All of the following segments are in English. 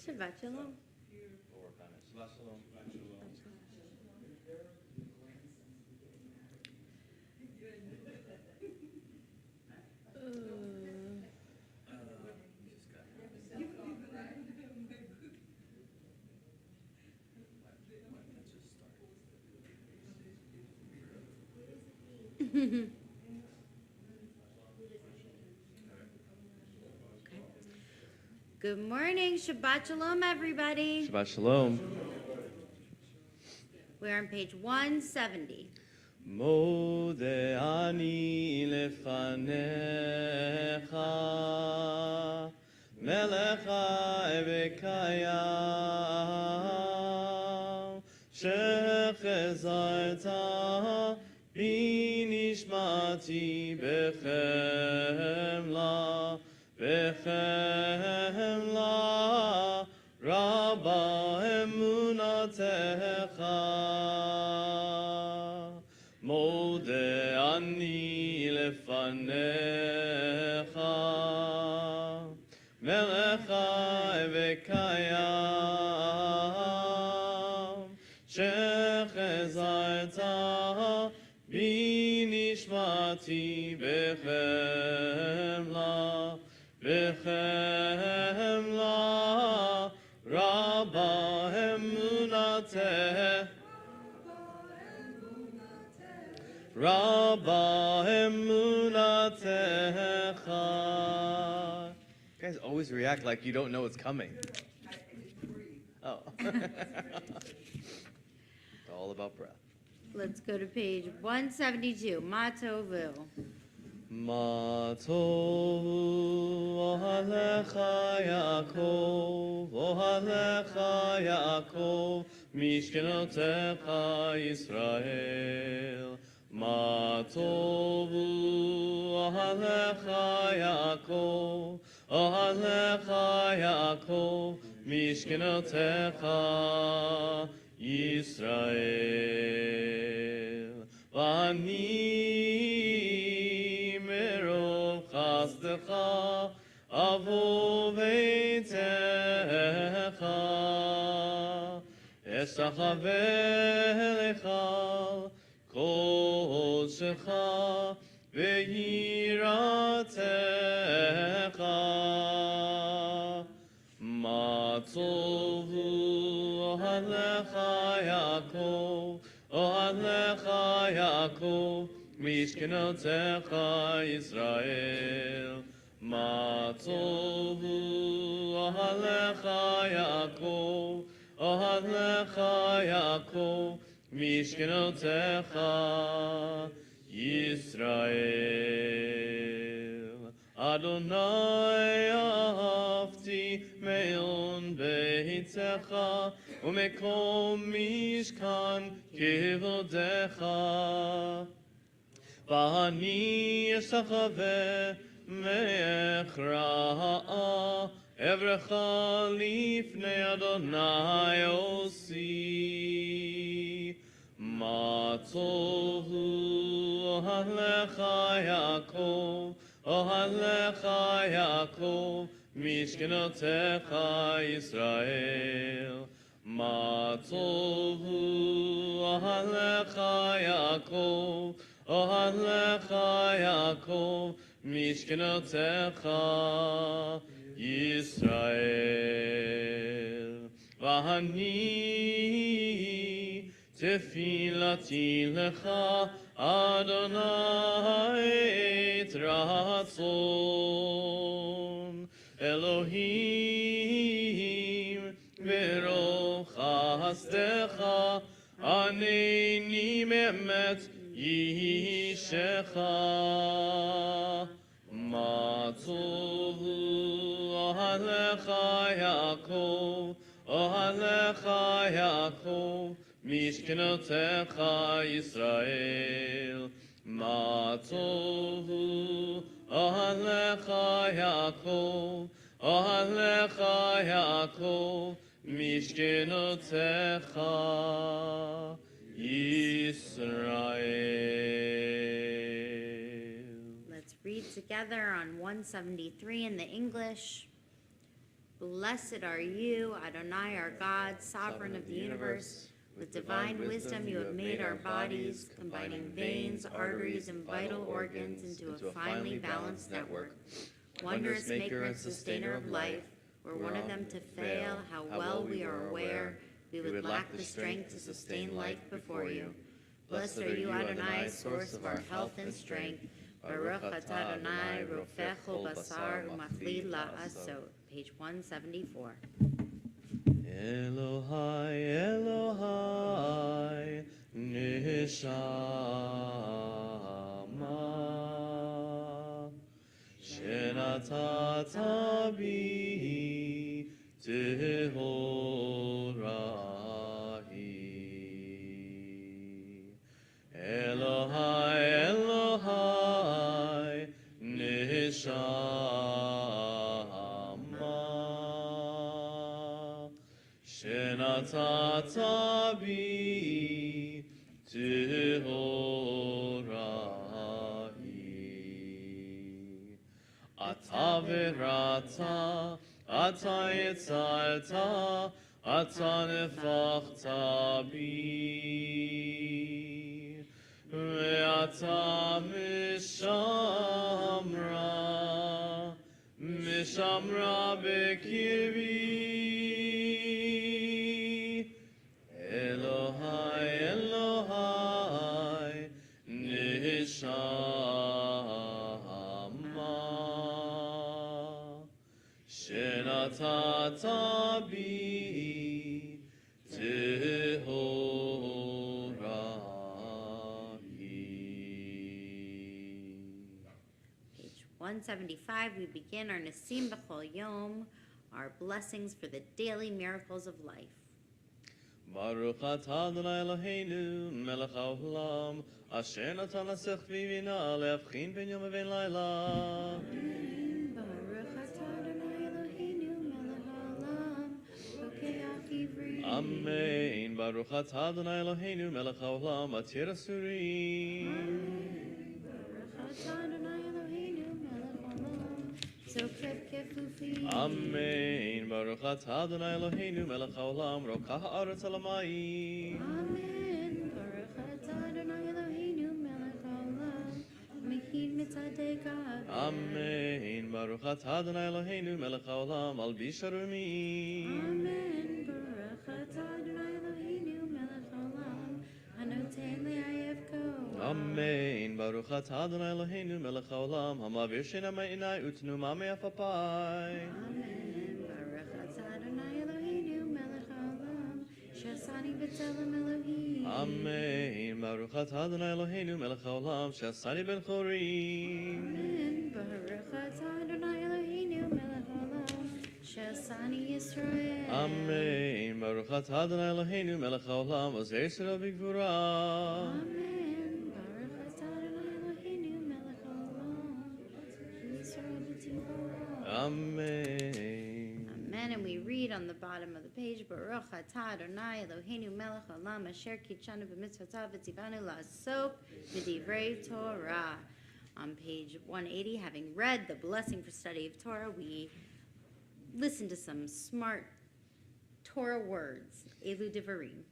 Shabbat Shalom. Shabbat Shalom. Good morning. Shabbat Shalom, everybody. Shabbat Shalom. We're on page 170. Mode ani lefanecha melecha evekayam shechezarta binishmati bechemla bechemla rabba emunatecha Mode ani lefanecha melecha evekayam shechezarta binishmati bechemla bechemla rabba emunatecha Rabba emunatecha. You guys always react like you don't know it's coming. Oh. It's all about breath. Let's go to page 172. Matovu. Matovu ohalecha Yaakov, ohalecha Yaakov, mishkenotecha Yisrael. Matovu ohalecha Yaakov, ohalecha Yaakov, mishkenotecha Yisrael. Vani merov chasdecha avo beitecha esachavelecha kodshecha ve'yiratecha matzovu ohalecha Yaakov ohalecha Yaakov mishkenotecha Yisrael matzovu ohalecha Yaakov ohalecha Yaakov mishkenotecha Yisrael Adonai ahavti me'on beitzecha umekom mishkan kivodecha v'ani esachaveh me'echra'a evrecha lifnei Adonai osi matzovu ohalecha Yaakov ohalecha Yaakov mishkenotecha Yisrael matzovu ohalecha Yaakov ohalecha Yaakov mishkenotecha Yisrael v'ani tefilati lecha Adonai et ratzon Elohim v'roch chasdecha aneni me'emet yishecha matzovu ohalecha Yaakov ohalecha Yaakov mishkenotecha Yisrael matzovu ohalecha Yaakov ohalecha Yaakov mishkenotecha Yisrael. Let's read together on 173 in the English. Blessed are you, Adonai our God, sovereign of the universe. With divine wisdom you have made our bodies, combining veins, arteries, and vital organs into a finely balanced network. Wondrous maker and sustainer of life, were one of them to fail, how well we are aware, we would lack the strength to sustain life before you. Blessed are you, Adonai, source of our health and strength. Baruch atah Adonai, rofech kol basar umachli la'asot. Page 174. Elohai, Elohai, Neshama, Shenatata bi Tehorahi. Elohai, Elohai, Neshama, Shenatata bi Tehorahi. Ata verata, ata yetzalta, ata nefachta bi. Ve'ata mishamra, mishamra bekirbi. Elohai, Elohai, Neshama, Shenatata bi Tehorahi. Page 175, we begin our Nasim B'chol Yom, our blessings for the daily miracles of life. Baruch atah Adonai Eloheinu, melech haolam, asher natan lasech v'vina le'avchin ben yom u'ben layla. Baruch atah Adonai Eloheinu melech haolam, rokeach ivri. Amen. Baruch atah Adonai Eloheinu, melech haolam, atir asurim. Baruch atah Adonai Eloheinu melech haolam, zokef kefufi. Amen. Baruch atah Adonai Eloheinu, melech haolam, rokah haaretz al hamayim. Amen. Baruch atah Adonai Eloheinu melech haolam, mehin mitzadeka. Amen. Baruch atah Adonai Eloheinu, melech haolam, al bisharumim. Amen. Baruch atah Adonai Eloheinu melech haolam, hanoten le'ayevko. Amen. Baruch atah Adonai Eloheinu, melech haolam, hamavir sheina me'inai utnuma me'afapai. Amen. Baruch atah Adonai Eloheinu melech haolam, shasani b'tzelem Elohim. Amen. Baruch atah Adonai Eloheinu, melech haolam, she'asani ben chorim. Amen. Baruch atah Adonai Eloheinu melech haolam, shasani Yisrael. Amen. Baruch atah Adonai Eloheinu, melech haolam, ozer Yisrael b'gvura. Amen. Baruch atah Adonai Eloheinu melech haolam, Yisrael b'tzivah. Amen. Amen. And we read on the bottom of the page, Baruch atah Adonai Eloheinu melech haolam, asher kitshanu b'mitzvotav v'tzivanu la'asok b'divrei Torah. On page 180, having read the blessing for study of Torah, we listen to some smart Torah words. Elu Devarim.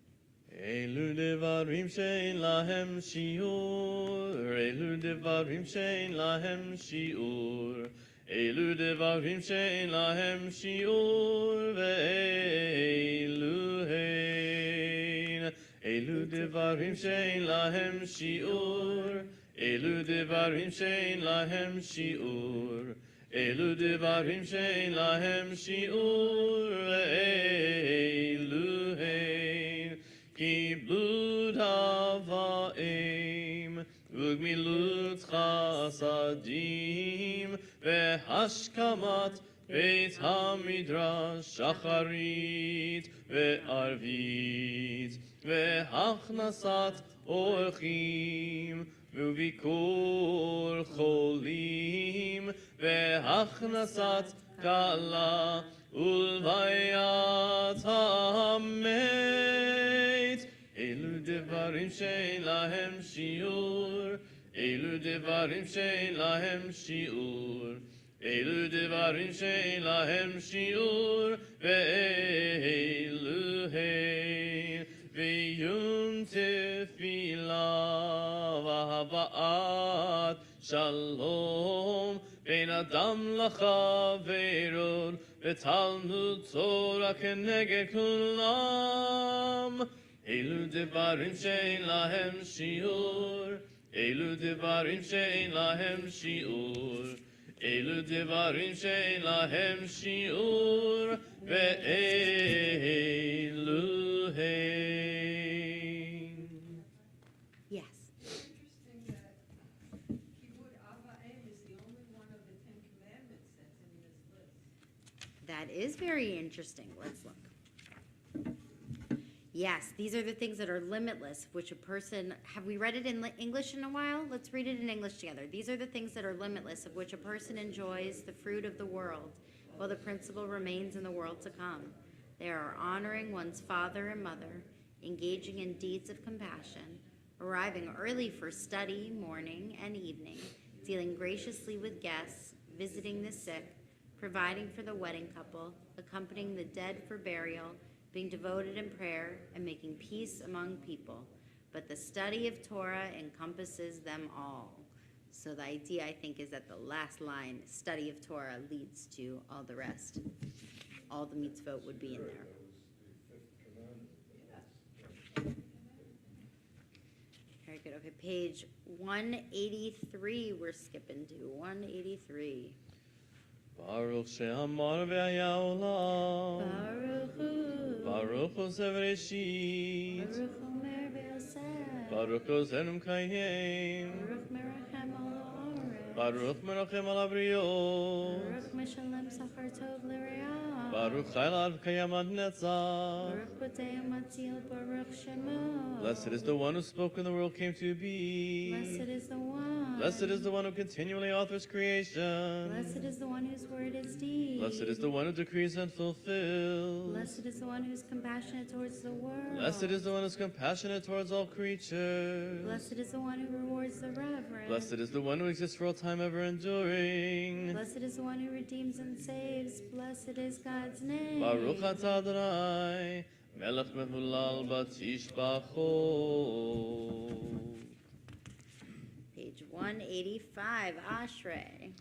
Elu devarim shein lahem shiur, Elu devarim shein lahem shiur, Elu devarim shein lahem shiur, ve'elu hein. Elu devarim shein lahem shiur, Elu devarim shein lahem shiur, Elu devarim shein lahem shiur, ve'elu hein. Kibud havaim, ugmilut chasadim, vehashkamat beit hamidrash, shacharit ve'arvit, vehachnasat orchim, וביכור חולים, והכנסת כלה, ולוויית המת. אלו דברים שאין להם שיעור, אלו דברים שאין להם שיעור, אלו דברים שאין להם שיעור, ואלו הן ועיון תפילה והבעת שלום בין אדם לחברו ותלמוד תורה כנגד כולם. אלו דברים שאין להם שיעור, אלו דברים שאין להם שיעור, אלו דברים שאין להם שיעור, ואלו הם. Yes. Interesting that Kibbud Avayim is the only one of the Ten Commandments that's in this list. That is very interesting. Let's look. Yes, these are the things that are limitless, which a person, have we read it in English in a while? Let's read it in English together. These are the things that are limitless, of which a person enjoys the fruit of the world, while the principle remains in the world to come. They are honoring one's father and mother, engaging in deeds of compassion, arriving early for study, morning and evening, dealing graciously with guests, visiting the sick, providing for the wedding couple, accompanying the dead for burial, being devoted in prayer, and making peace among people. But the study of Torah encompasses them all. So the idea, I think, is that the last line, study of Torah, leads to all the rest. All the mitzvot would be in there. Very good. Okay, page 183, we're skipping to 183. Baruch she'amar ve'haya olam. Baruch Hu. Baruch hu zevreshit. Baruch Omer ve'oseh. Baruch hu zerum kayem. Baruch merachem al ha'oretz. Baruch merachem al abriot. Baruch meshalem sachar tov l'reah. Baruch chayil ad kayam ad netzach. Baruch potei matzil Baruch shemo. Blessed is the one who spoke and the world came to be. Blessed is the one. Blessed is the one who continually authors creation. Blessed is the one whose word is deed. Blessed is the one who decrees and fulfills. Blessed is the one who's compassionate towards the world. Blessed is the one who's compassionate towards all creatures. Blessed is the one who rewards the reverent. Blessed is the one who exists for all time ever enduring. Blessed is the one who redeems and saves. Blessed is God's name. Baruch atah Adonai, melech mehulal batishbachot. Page 185, Ashrei.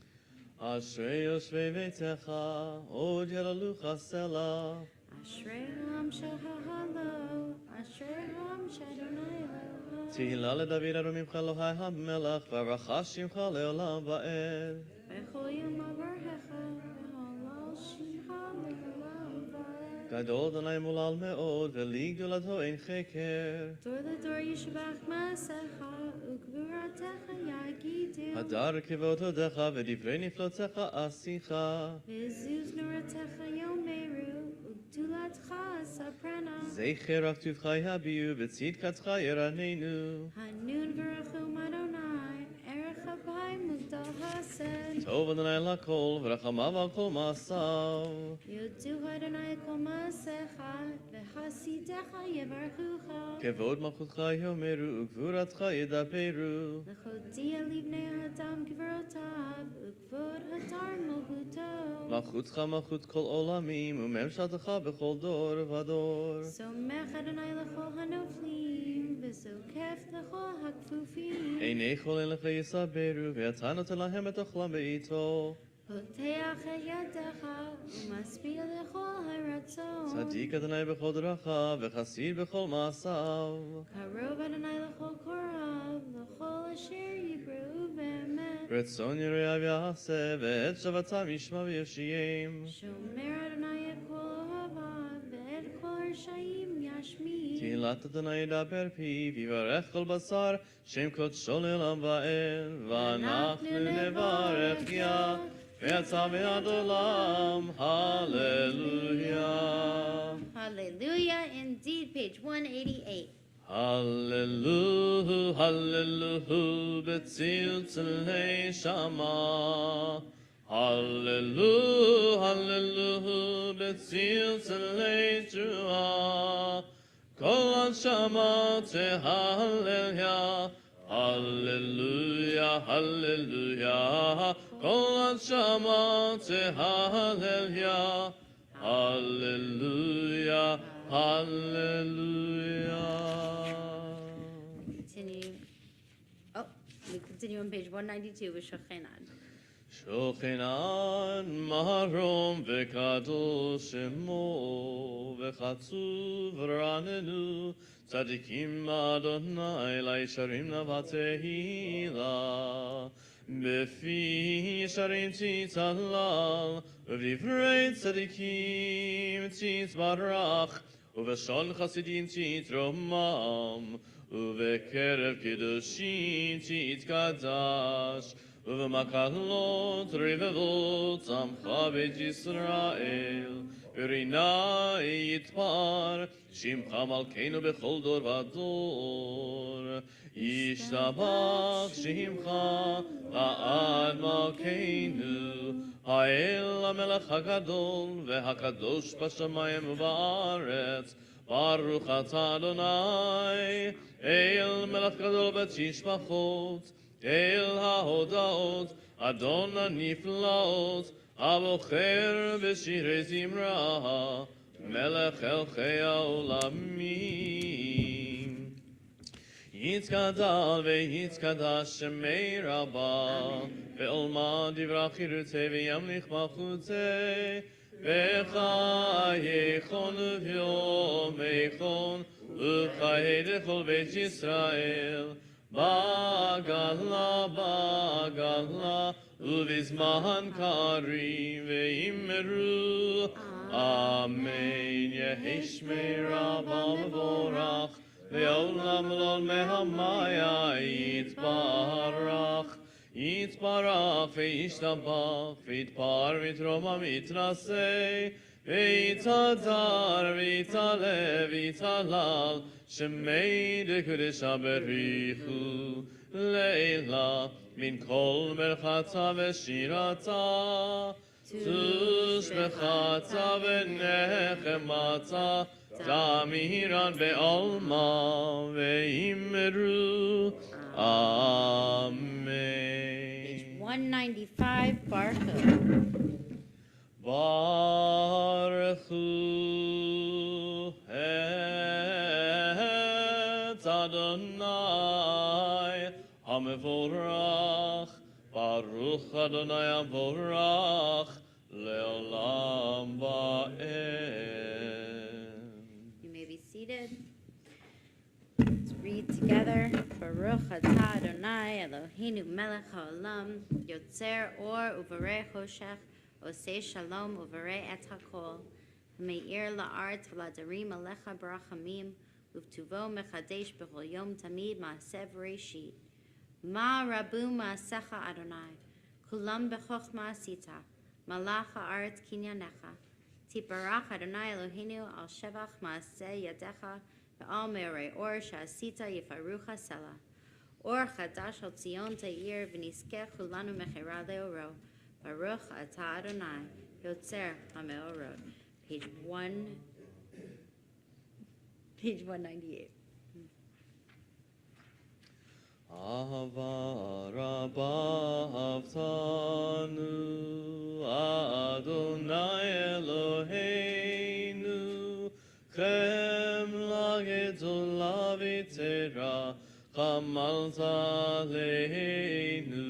Ashrei yoshvei beitecha, od yalalucha sela. Ashrei Ham Shehahalo. Ashrei Ham Shadonai Lo. Tehillah leDavid arumimcha Elohai hamelech, v'aracha shimcha leolam va'ed. Bechol Yom Avarhecha. Beholal Shimcha Leolam Va'ed. Gadol Adonai mulal me'od, v'li gdulato ein cheker. Dor ledor Yishbach Masecha. Ukvuratecha Yagidu. Hadar kivot hodecha, v'divrei niflotecha asicha. V'zuz Noratecha Yomeru. Ukdulatcha Saprana. Zecher achtuvcha yabiu, v'tzidkatcha yeranenu. Hanun V'rachum Adonai. Erech Abai Mugdal Hased. Tov Adonai lakol, v'rachamav al kol ma'asav. Yodu Adonai Kol Masecha. V'hasidecha Yevarchucha. Kevod malchutcha yomeru, ukvuratcha yedaperu. L'chodia Livnei Hadam Gevrotav. Ukvod Hadar Moguto. Malchutcha malchut kol olamim, umemshatecha bechol dor vador. Somech Adonai L'chol Hanoflim. V'sokef L'chol Hakfufim. Einei chol elecha yisaberu, ve'ata noten lahem et ochlam be'ito. Poteach Yadecha. Umaspia L'chol Haratzon. Tzadik Adonai bechol dracha, v'chasid bechol ma'asav. Karov Adonai L'chol Korav. L'chol Asher Yibru Be'emet. Retzon yireyav ya'aseh, ve'et shavatam yishma v'yashiyim. Shomer Adonai et kol Ohavav. Ve'et kol Harshaim Yashmi. Tehillat Adonai yidaber piv, yivarech kol basar, shem kodsho le'olam va'ed. V'anachnu nevarech yah, ve'atzah ve'ad olam. Hallelujah. Hallelujah. Indeed, page 188. Hallelujah, hallelujah, betzil tzlei shama. Hallelujah, hallelujah, betzil tzlei trua. Kol anshama tehallel ya. Hallelujah, hallelujah, כל הנשמה תהלליה, הללויה, hallelujah. Continue. Oh, we continue on page 192 with Shochenan. שוכנן מרום וקדוש שמו וחצוב רעננו צדיקים אדוני לישרים לבתהילה בפי ישרים תתהלל ובדברי צדיקים תתברך ובשון חסידים תתרומם ובקרב קדושים תתקדש ובמקהלות רבבות עמך בית ישראל ורינה יתפר שמך מלכנו בכל דור ודור ישתבח שמך לעד מלכנו האל המלך הגדול והקדוש בשמיים ובארץ ברוך אתה אדוני אל מלך גדול בתשבחות אל ההודעות, אדון הנפלאות, הבוחר בשירי זמרה, מלך אלכי העולמים. יתגדל ויתקדש שמי רבה, בעולמה דברה חירותי וימליך מלכותי, בחייכון וביומייכון, וחיי לכל בית ישראל. בגלה, בגלה, ובזמן קריב ואמרו, אמן. יהי שמי רבה מבורך, לעולם לעולמי יתברך. יתברך וישתבח, ויתפאר ויתרומם ויתנשא, ויתהדר ויתעלה ויתהלל, שמי דקדש בריחו לילה מן כל מלאכתה ושירתה תשבחתה ונחמתה תמירן בעלמה ואמרו Page אמן. 195, Baruch. ברכו את אדוני המבורך, ברוך אדוני המבורך לעולם ועד. You may be seated. Let's read together. Baruch atah Adonai Eloheinu melech haolam, yotzer or uvarei choshech, osei shalom uvarei et hakol, meir la'aretz v'ladarim alecha barachamim, uvtuvo mechadesh b'chol yom tamid ma'asev reishit. Ma rabu ma'asecha Adonai, kulam b'chochma asita, malach ha'aretz kinyanecha. Tiparach Adonai Eloheinu al shevach ma'aseh yadecha, Ve'al me'orei or she'asita yifarucha sela. Or chadash al Tzion te'ir v'niskech hulanu mechera le'oro. Baruch atah Adonai yotzer ha'me'orot. Page 198. Ava rabba avtanu Adonai Eloheinu Chem lagedula vitera chamalta leinu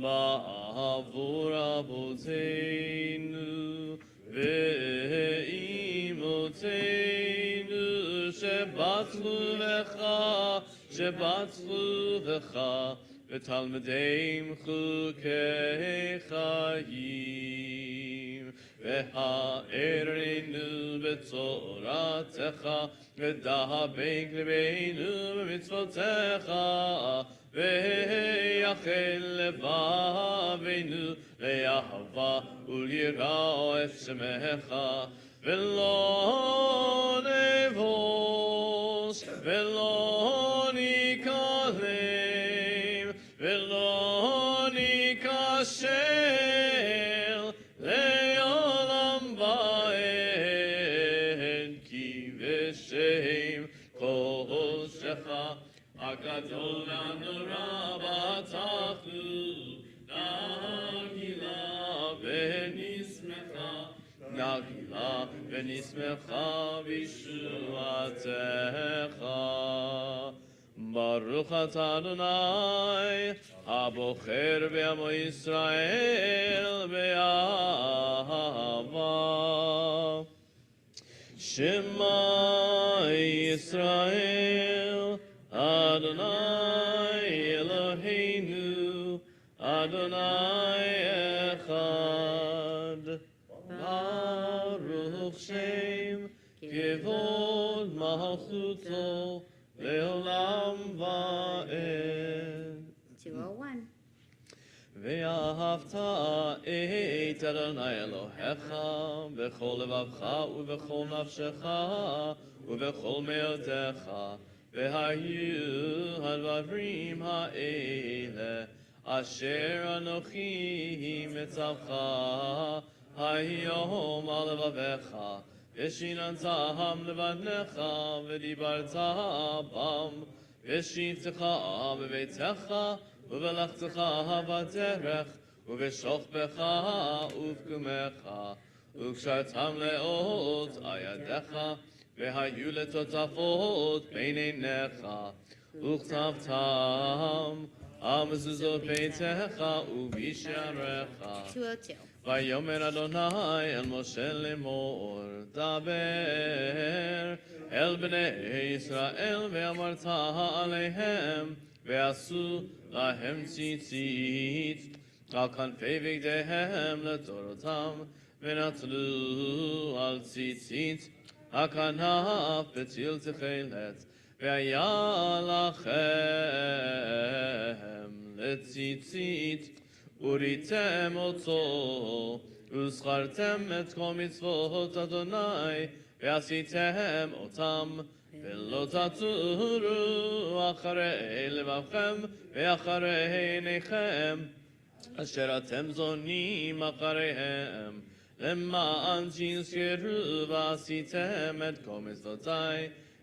ba'avur avoteinu ve'imoteinu shebatzu lecha v'talmedeim chukei chayim והארנו בצורתך, ודבק לבנו במצוותיך, ויחל לבבנו לאהבה וליראה את שמך, ולא נבוש, ולא ניכלם, ולא ניכשל, לעולם ועד, כי בשם קודשך הגדול והנורא בטחנו, נגילה ונשמחה בישועתך. ברוך אתה אדוני, הבוחר בעמו ישראל באהבה. שמע ישראל, אדוני אלוהינו, אדוני אחד. ברוך שם כבוד מלכותו לעולם ועד. 201. ואהבת את אדוני אלוהיך בכל לבבך ובכל נפשך ובכל מאודך, והיו הדברים האלה אשר אנוכי מצווך היום על לבביך, ושיננתם לבניך ודיברת בם, ושבתך בביתך ובלכתך בדרך ובשוכבך ובקומך, וקשרתם לאות על ידיך, והיו לטוטפות בין עיניך, וכתבתם על מזוזות ביתך ובשעריך. 202. ויאמר אדוני אל משה לאמור, דבר אל בני ישראל ואמרת עליהם, ועשו להם ציצית על כנפי בגדיהם לתורותם, ונטלו על ציצית הכנף בצל תכלת, והיה לכם לציצית, וריתם אותו, וזכרתם את כל מצוות אדוני, ועשיתם אותם, ולא תטורו אחרי לבבכם ואחרי עיניכם, אשר אתם זונים אחריהם, למען תזכרו ועשיתם את כל מצוותי,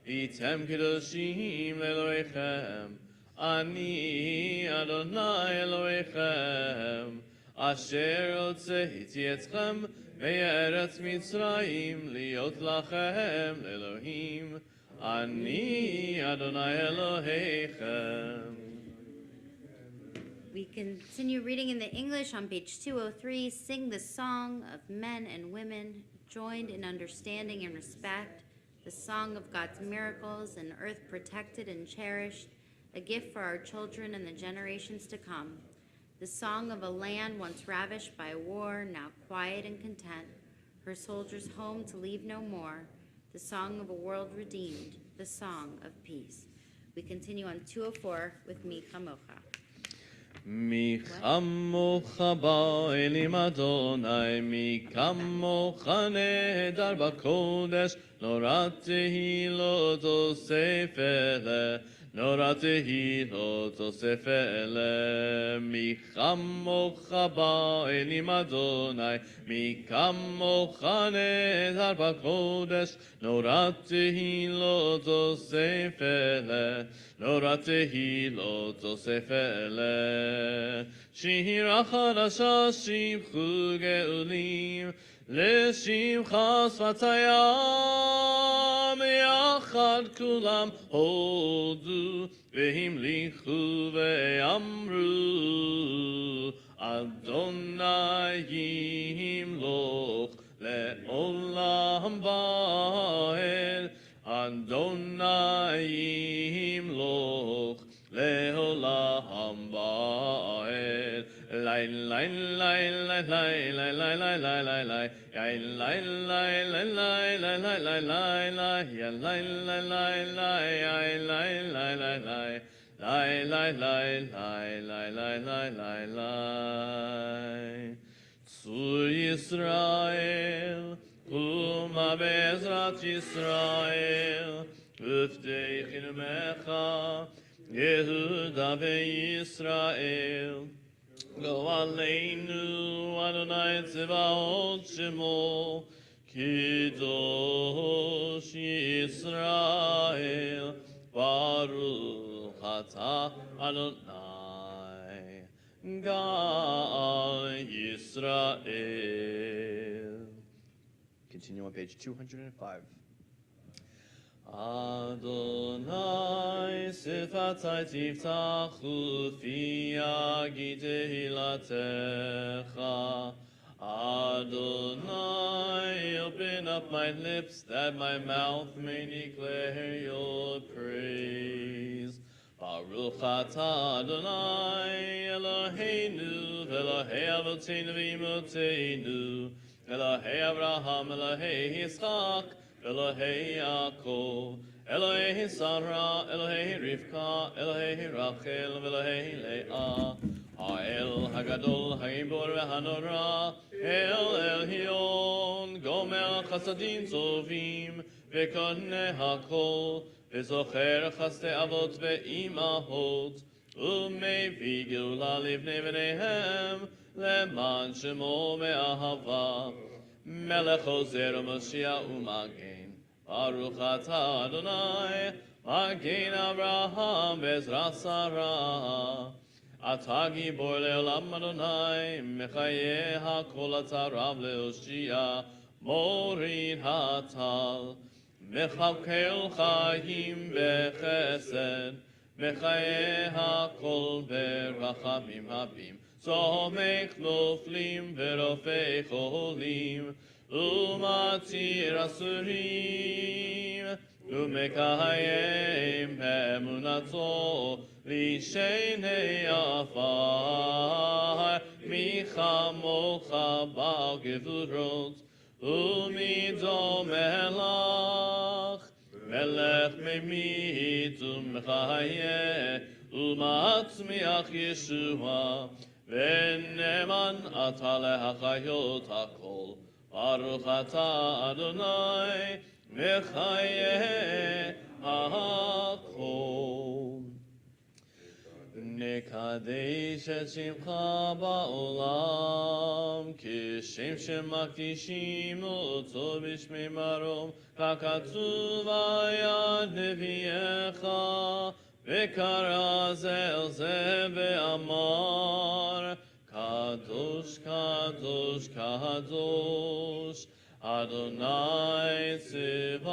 והייתם קדושים לאלוהיכם. אני אדוני אלוהיכם, אשר הוצאתי אתכם מארץ מצרים להיות לכם לאלוהים. אני אדוני אלוהיכם. We continue reading in the English on page 203. Sing the song of men and women joined in understanding and respect, the song of God's miracles, an earth protected and cherished, a gift for our children and the generations to come. The song of a land once ravished by war, now quiet and content, her soldiers home to leave no more. The song of a world redeemed, the song of peace. We continue on 204 with Mi Chamocha. מי כמוך באלים אדוני, מי כמוך נהדר בקודש, נורא תהילות אוסף אלה, נורא תהילות אוסף אלה. מי כמוך באלים אדוני, מי כמוך נהדר בקודש, נורא תהילות אוסף אלה, נורא תהילות אוסף אלה. שירה חדשה שיבחו גאולים, לשמך שפתיים, יחד כולם הודו והמליכו ואמרו, אדוני ימלוך לעולם ועד, אדוני ימלוך לעולם ועד. לי לי לי לי לי לי לי לי לי לי לי צור ישראל, קומה בעזרת ישראל, ופתח עמך, יהודה וישראל. Go aleinu Adonai Tzevaot Shemo, Kadosh Yisrael, Baruch Atah Adonai, Gal Yisrael. Continue on page 205. Adonai sifatai tiftachu fi yagi tehilatecha. Adonai, open up my lips that my mouth may declare your praise. Baruch atah Adonai Eloheinu Elohei Avotenu v'Imotenu Elohei Abraham Elohei Yitzchak Elohei Yaakov Elohei Sarah Elohei Rivka Elohei Rachel Elohei Leah Ha'el Hagadol Ha'ibor V'Hanora El Elyon Gomer Chasadim Tovim V'Koneh HaKol וזוכר חסדי אבות ואימהות, ומביא גאולה לבני בניהם, למען שמו מאהבה. מלך עוזר ומושיע ומגן, ברוך אתה אדוני, מגן אברהם בעזרת שרה. אתה גיבור לעולם אדוני, מחיי הכל אתה רב להושיע, מוריד הטל. מכלכל חיים בחסד, מחיי הכל ברחמים רבים, צומק נופלים ורופא חולים, ומתיר אסורים, ומקיים באמונתו לשני עפר, מי כמוך בעל גבורות, ומידו מלך, מלך ממית ומחיה, ומצמיח ישוע, ונאמן אתה להחיות הכל. ברוך אתה אדוני, מחיה הכל. נקדש את שמך בעולם, כשם שמקדישים אותו בשמי מרום, ככתוב ביד נביאך, וקרא זה אל זה ואמר, קדוש קדוש קדוש, אדוני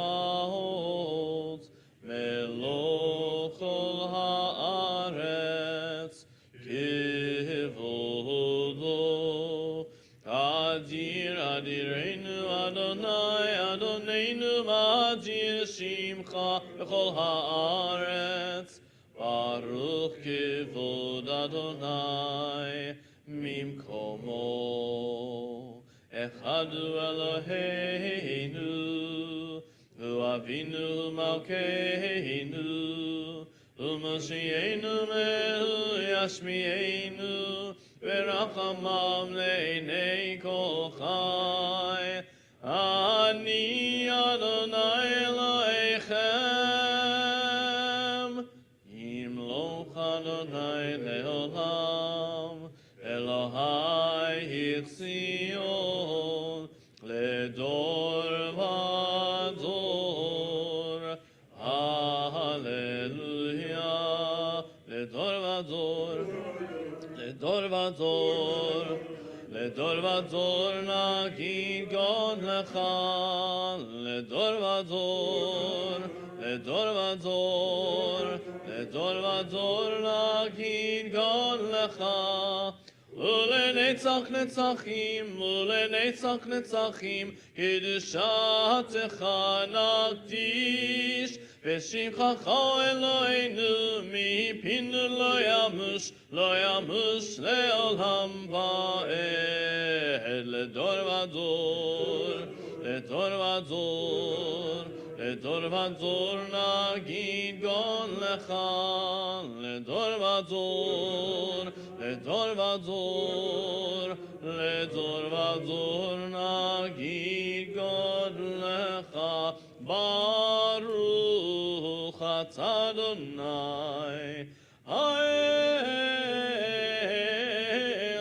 צבאות, מלוך כל הארץ, כבודו. אדיר אדירנו אדוני, אדוננו אדיר שמך בכל הארץ. ברוך כבוד אדוני ממקומו. אחד הוא אלוהינו, הוא אבינו מלכנו, ומושיענו מהו ישמיענו, ורחמם לעיני כל חי. אני אדוני אלוהיכם, ימלוך אדוני לעולם, אלוהי ציון, לדור ודור. הללויה, לדור ודור, לדור ודור, לדור ודור נגיד גוד לך, לדור ודור, לדור ודור, לדור ודור נגיד גוד לך. ולנצח נצחים, ולנצח נצחים, קדושתך נקדיש, ושמך אלוהינו מפינו לא ימוש, לא ימוש לעולם ועד. לדור ודור, לדור ודור, לדור ודור נגיד גוד לך, לדור ודור, לדור ודור, לדור ודור נגיד גוד לך. ברוך אתה אדוני, האל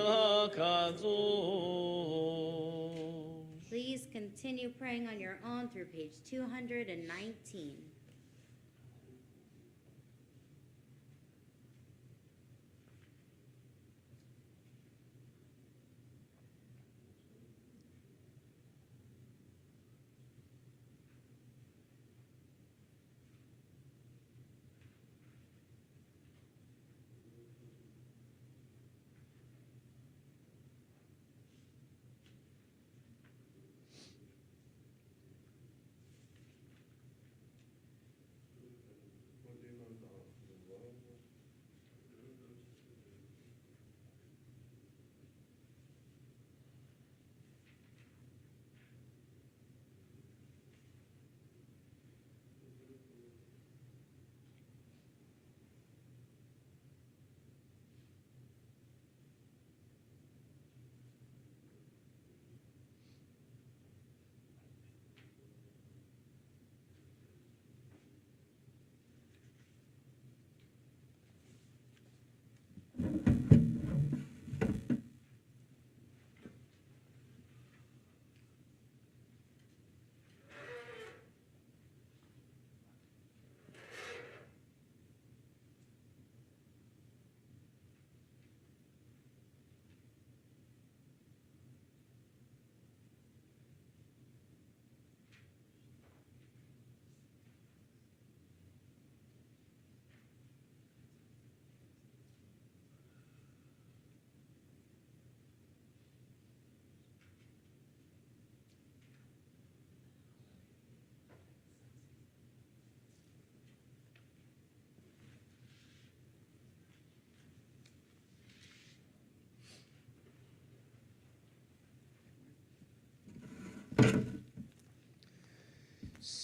הקדוש. Please continue praying on your own through page 219.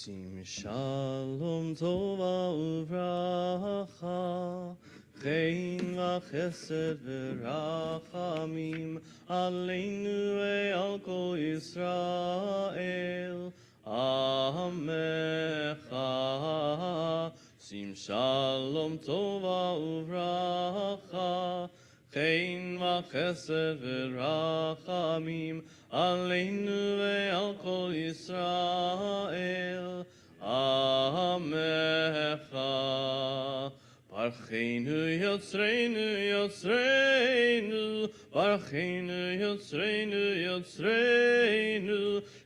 Sim shalom tova uvracha, chen v'chesed v'rachamim, aleinu ve'al kol Yisrael, amecha. Sim shalom tova uvracha, chen v'chesed v'rachamim, aleinu ve'al kol Yisrael, amecha. Barcheinu yotzreinu yotzreinu, barcheinu yotzreinu yotzreinu,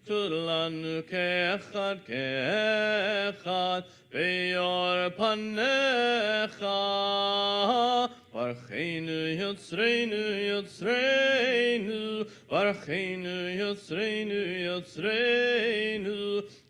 kulanu ke'echad ke'echad, be'yor panecha. Barcheinu yotzreinu yotzreinu, barcheinu yotzreinu yotzreinu,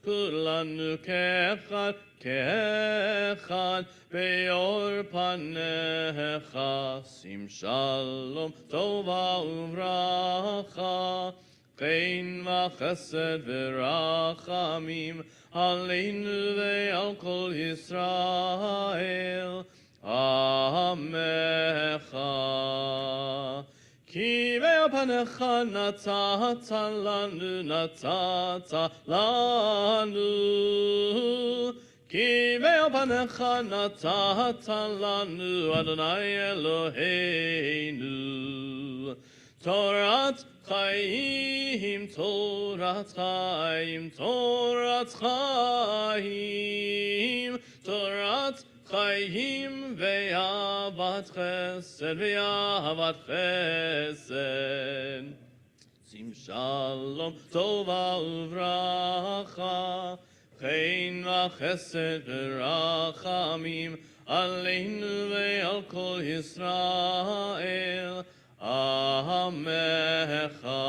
kulanu ke'echad ke'echad, be'yor panecha. Sim shalom tova uvracha, chen v'chesed v'rachamim, aleinu ve'al kol Yisrael, amecha. Ki ve'al panecha natata lanu, Ki ve'al panecha natata lanu, Adonai Eloheinu. Torat chaim, Torat chaim, Torat chaim, Torat chaim, ve'avat chesed, ve'avat chesed. Sim shalom tova uvracha, chen v'chesed v'rachamim, aleinu ve'al kol Yisrael, amecha.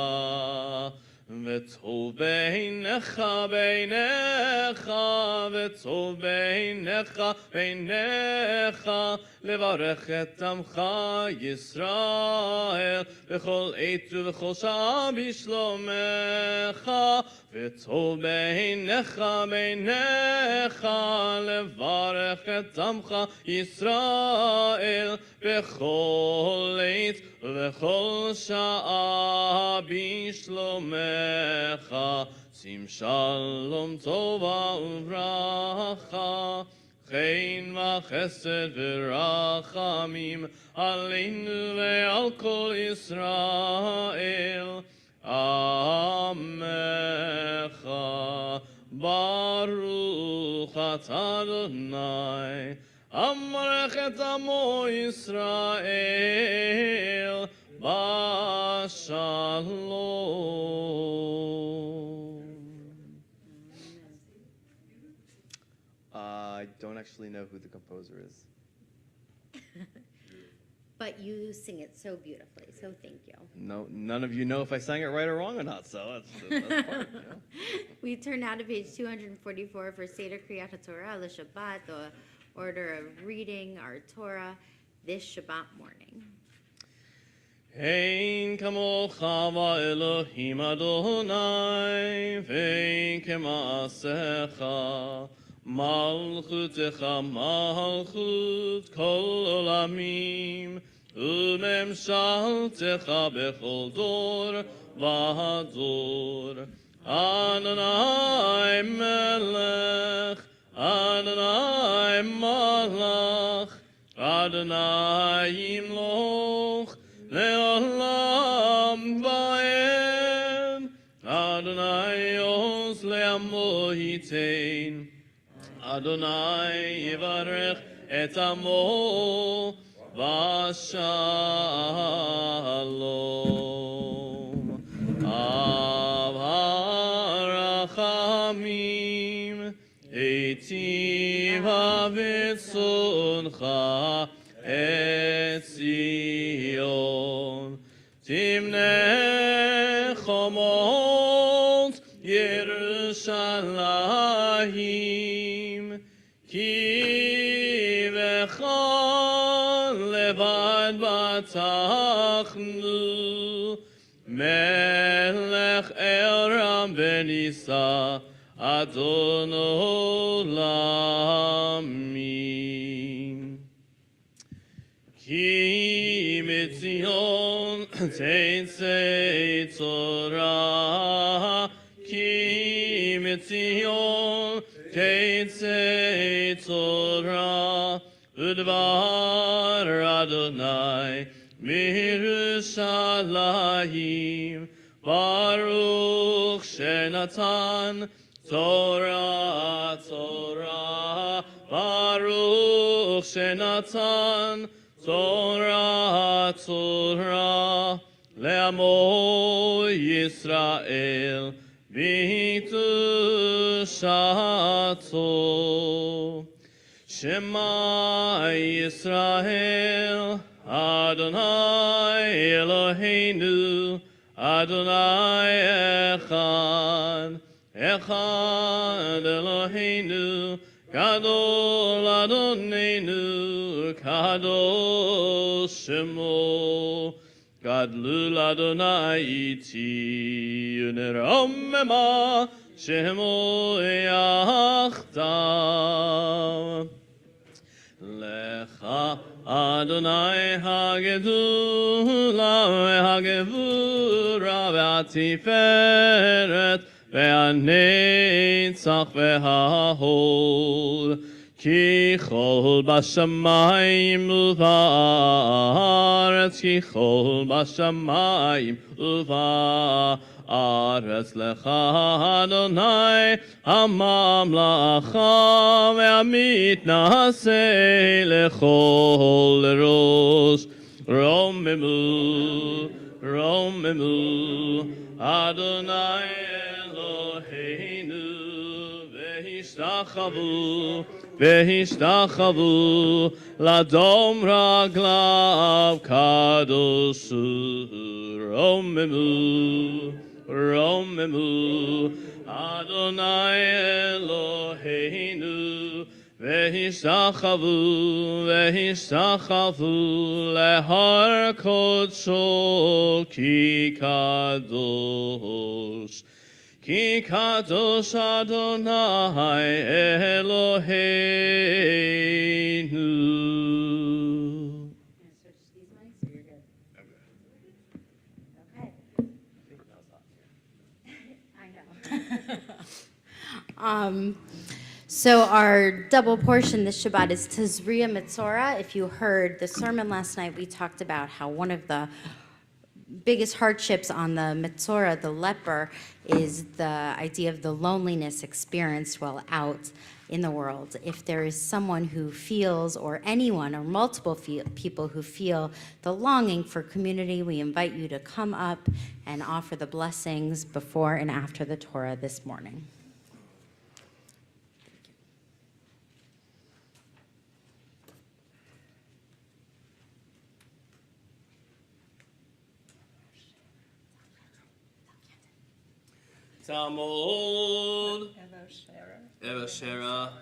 V'tov beinecha beinecha, v'tov beinecha beinecha, levarech et amcha Yisrael, v'chol eit v'chol shah bishlomecha. V'tov beinecha beinecha, levarech et amcha Yisrael, v'chol eit v'chol shah bishlomecha. Sim shalom tova uvracha, chen v'chesed v'rachamim, aleinu ve'al kol Yisrael, amecha. Baruch atah Adonai, amarech et amo Yisrael, bashalom. I don't actually know who the composer is. But you sing it so beautifully, so thank you. No, none of you know if I sang it right or wrong or not, so that's part, you know? We turn now to page 244 for Seder Kriyat Torah, the Shabbat, the order of reading our Torah this Shabbat morning. Ein kamocha va'elohim Adonai, ve'ein kema'asecha, malchutecha malchut kol olamim, u'memshaltecha bechol dor v'hador. Adonai melech, Adonai malach, Adonai yimloch, le'olam va'ed. Adonai oz le'amo yitein, Adonai yivarech et amo v'shalom. Avarachamim eitiv havitzoncha et Zion. Timnei chomot Yerushalayim, ki v'chol levad batachnu, melech Elam v'nisa Adon Olamim. Ki mitzion teitzei Torah, Ki mitzion teitzei Torah, Udvar Adonai mirushalayim, Baruch Shenatan Torah, Torah, Baruch Shenatan Torah, Torah, Le'amo Yisrael, V'hitushato. Shema Yisrael, Adonai Eloheinu, Adonai Echad, Echad Eloheinu, Gadol Adonenu, Kadosh Shemo, Gadlul Adonai iti, Uneromema Shemo Yachdav. Lecha Adonai Hagedula V'Hagevura V'Atiferet V'Hanetzach V'Hahol, Ki chol b'shamayim u'va'aretz, Ki chol b'shamayim u'va'aretz, Lecha Adonai hamamlacha ve'amitnaseh lechol rosh. Romemu, Romemu, Adonai Eloheinu, V'hishtachavu, V'hishtachavu, Ladom raglav kadoshu. Romemu, Romemu, Adonai Eloheinu, V'hishtachavu, V'hishtachavu, lehar kodsho ki kadosh. Ki kadosh Adonai Eloheinu. Switch these mics, or you're good? Okay. I know. So our double portion this Shabbat is Tazria Metzora. If you heard the sermon last night, we talked about how one of the biggest hardships on the Metzora, the leper, is the idea of the loneliness experienced while out in the world. If there is someone who feels, or anyone, or multiple people who feel the longing for community, we invite you to come up and offer the blessings before and after the Torah this morning. Tamod, Eva Shera,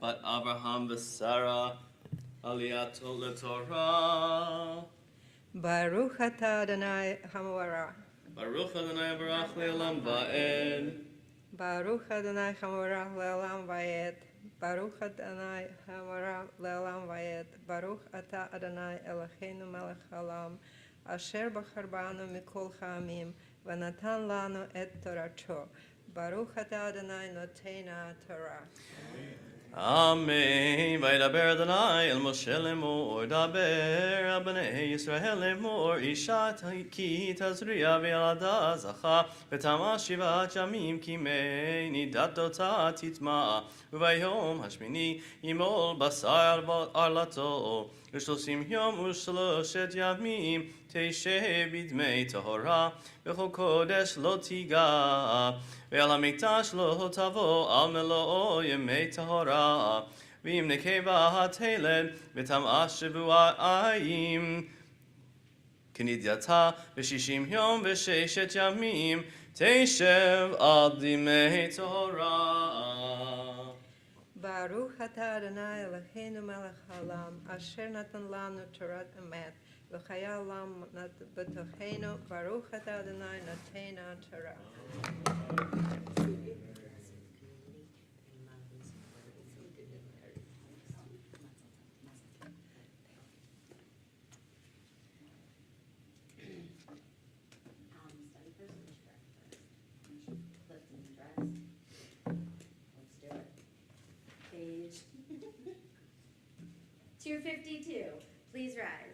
Bat Abraham V'Sara, Aliyato LeTorah. Baruch atah Adonai Hamorah. Baruch Adonai Barach Le'olam Va'ed. Baruch Adonai Hamorah Le'olam Va'ed. Baruch Adonai Hamorah Le'olam Va'ed. Baruch atah Adonai Eloheinu Melech Haolam, Asher bachar banu mikol ha'amim, V'natan lanu et Torato. Baruch atah Adonai Noteina Torah. Amen. Vaydaber Adonai el Moshe lemor, daber abnei Yisrael lemor, isha ki tazria v'yalada zacha, v'tama shivat yamim kimei nidata titma, v'vayom hashmini imol basar arlato, ושלושים יום ושלושת ימים תשב בדמי טהרה, וכל קודש לא תיגע, ועל המקדש לא תבוא על מלואו ימי טהרה, ואם נקבה התלת וטמאה שבועיים כנדייתה, ושישים יום וששת ימים תשב על דמי טהרה. Baruch atah Adonai Eloheinu melech haolam, asher natan lanu Torat emet, v'chaya olam b'tocheinu. Baruch atah Adonai noteina Torah. page 252. Please rise.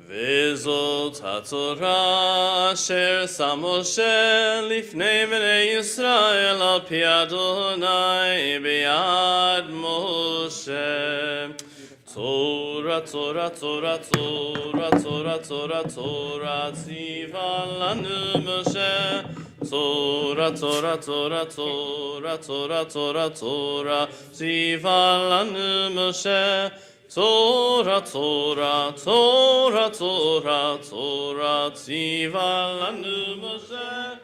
וזאת התורה אשר שם משה לפני בני ישראל על פי אדוני ביד משה. תורה, תורה, תורה, תורה, תורה, תורה, תורה, ציווה לנו משה. תורה, תורה, תורה, תורה, תורה, תורה, תורה, ציווה לנו משה. Torah, Torah, Torah, Torah, Torah, ציווה לנו משה.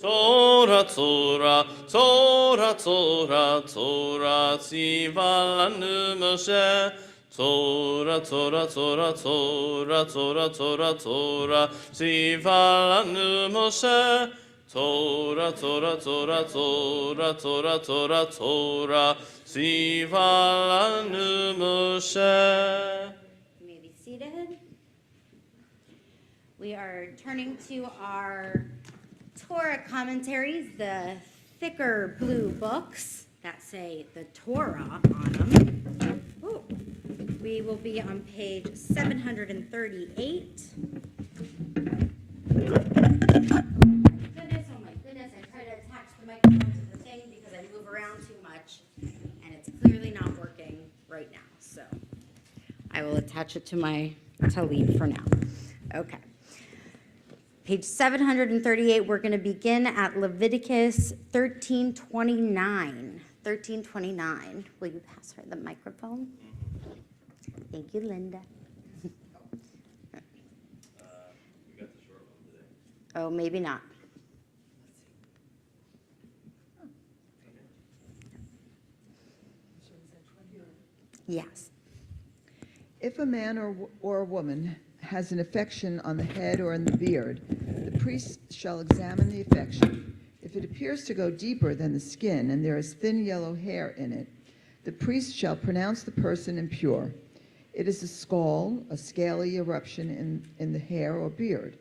Torah, Torah, Torah, Torah, Torah, ציווה לנו משה. Torah, Torah, Torah, Torah, Torah, Torah, Torah, ציווה לנו משה. Torah, Torah, Torah, Torah, Torah, Torah, Torah, ציווה לנו משה. You may be seated. We are turning to our Torah commentaries, the thicker blue books that say the Torah on them. Ooh. We will be on page 738. Goodness, I try to attach the microphone to the thing because I move around too much, and it's clearly not working right now. So I will attach it to my tallit for now. Okay. Page 738, we're going to begin at Leviticus 13:29. 13:29. Will you pass her the microphone? Thank you, Linda. We got the short one today. Oh, maybe not. Yes. If a man or a woman has an affection on the head or in the beard, the priest shall examine the affection. If it appears to go deeper than the skin and there is thin yellow hair in it, the priest shall pronounce the person impure. It is a scald, a scaly eruption in the hair or beard.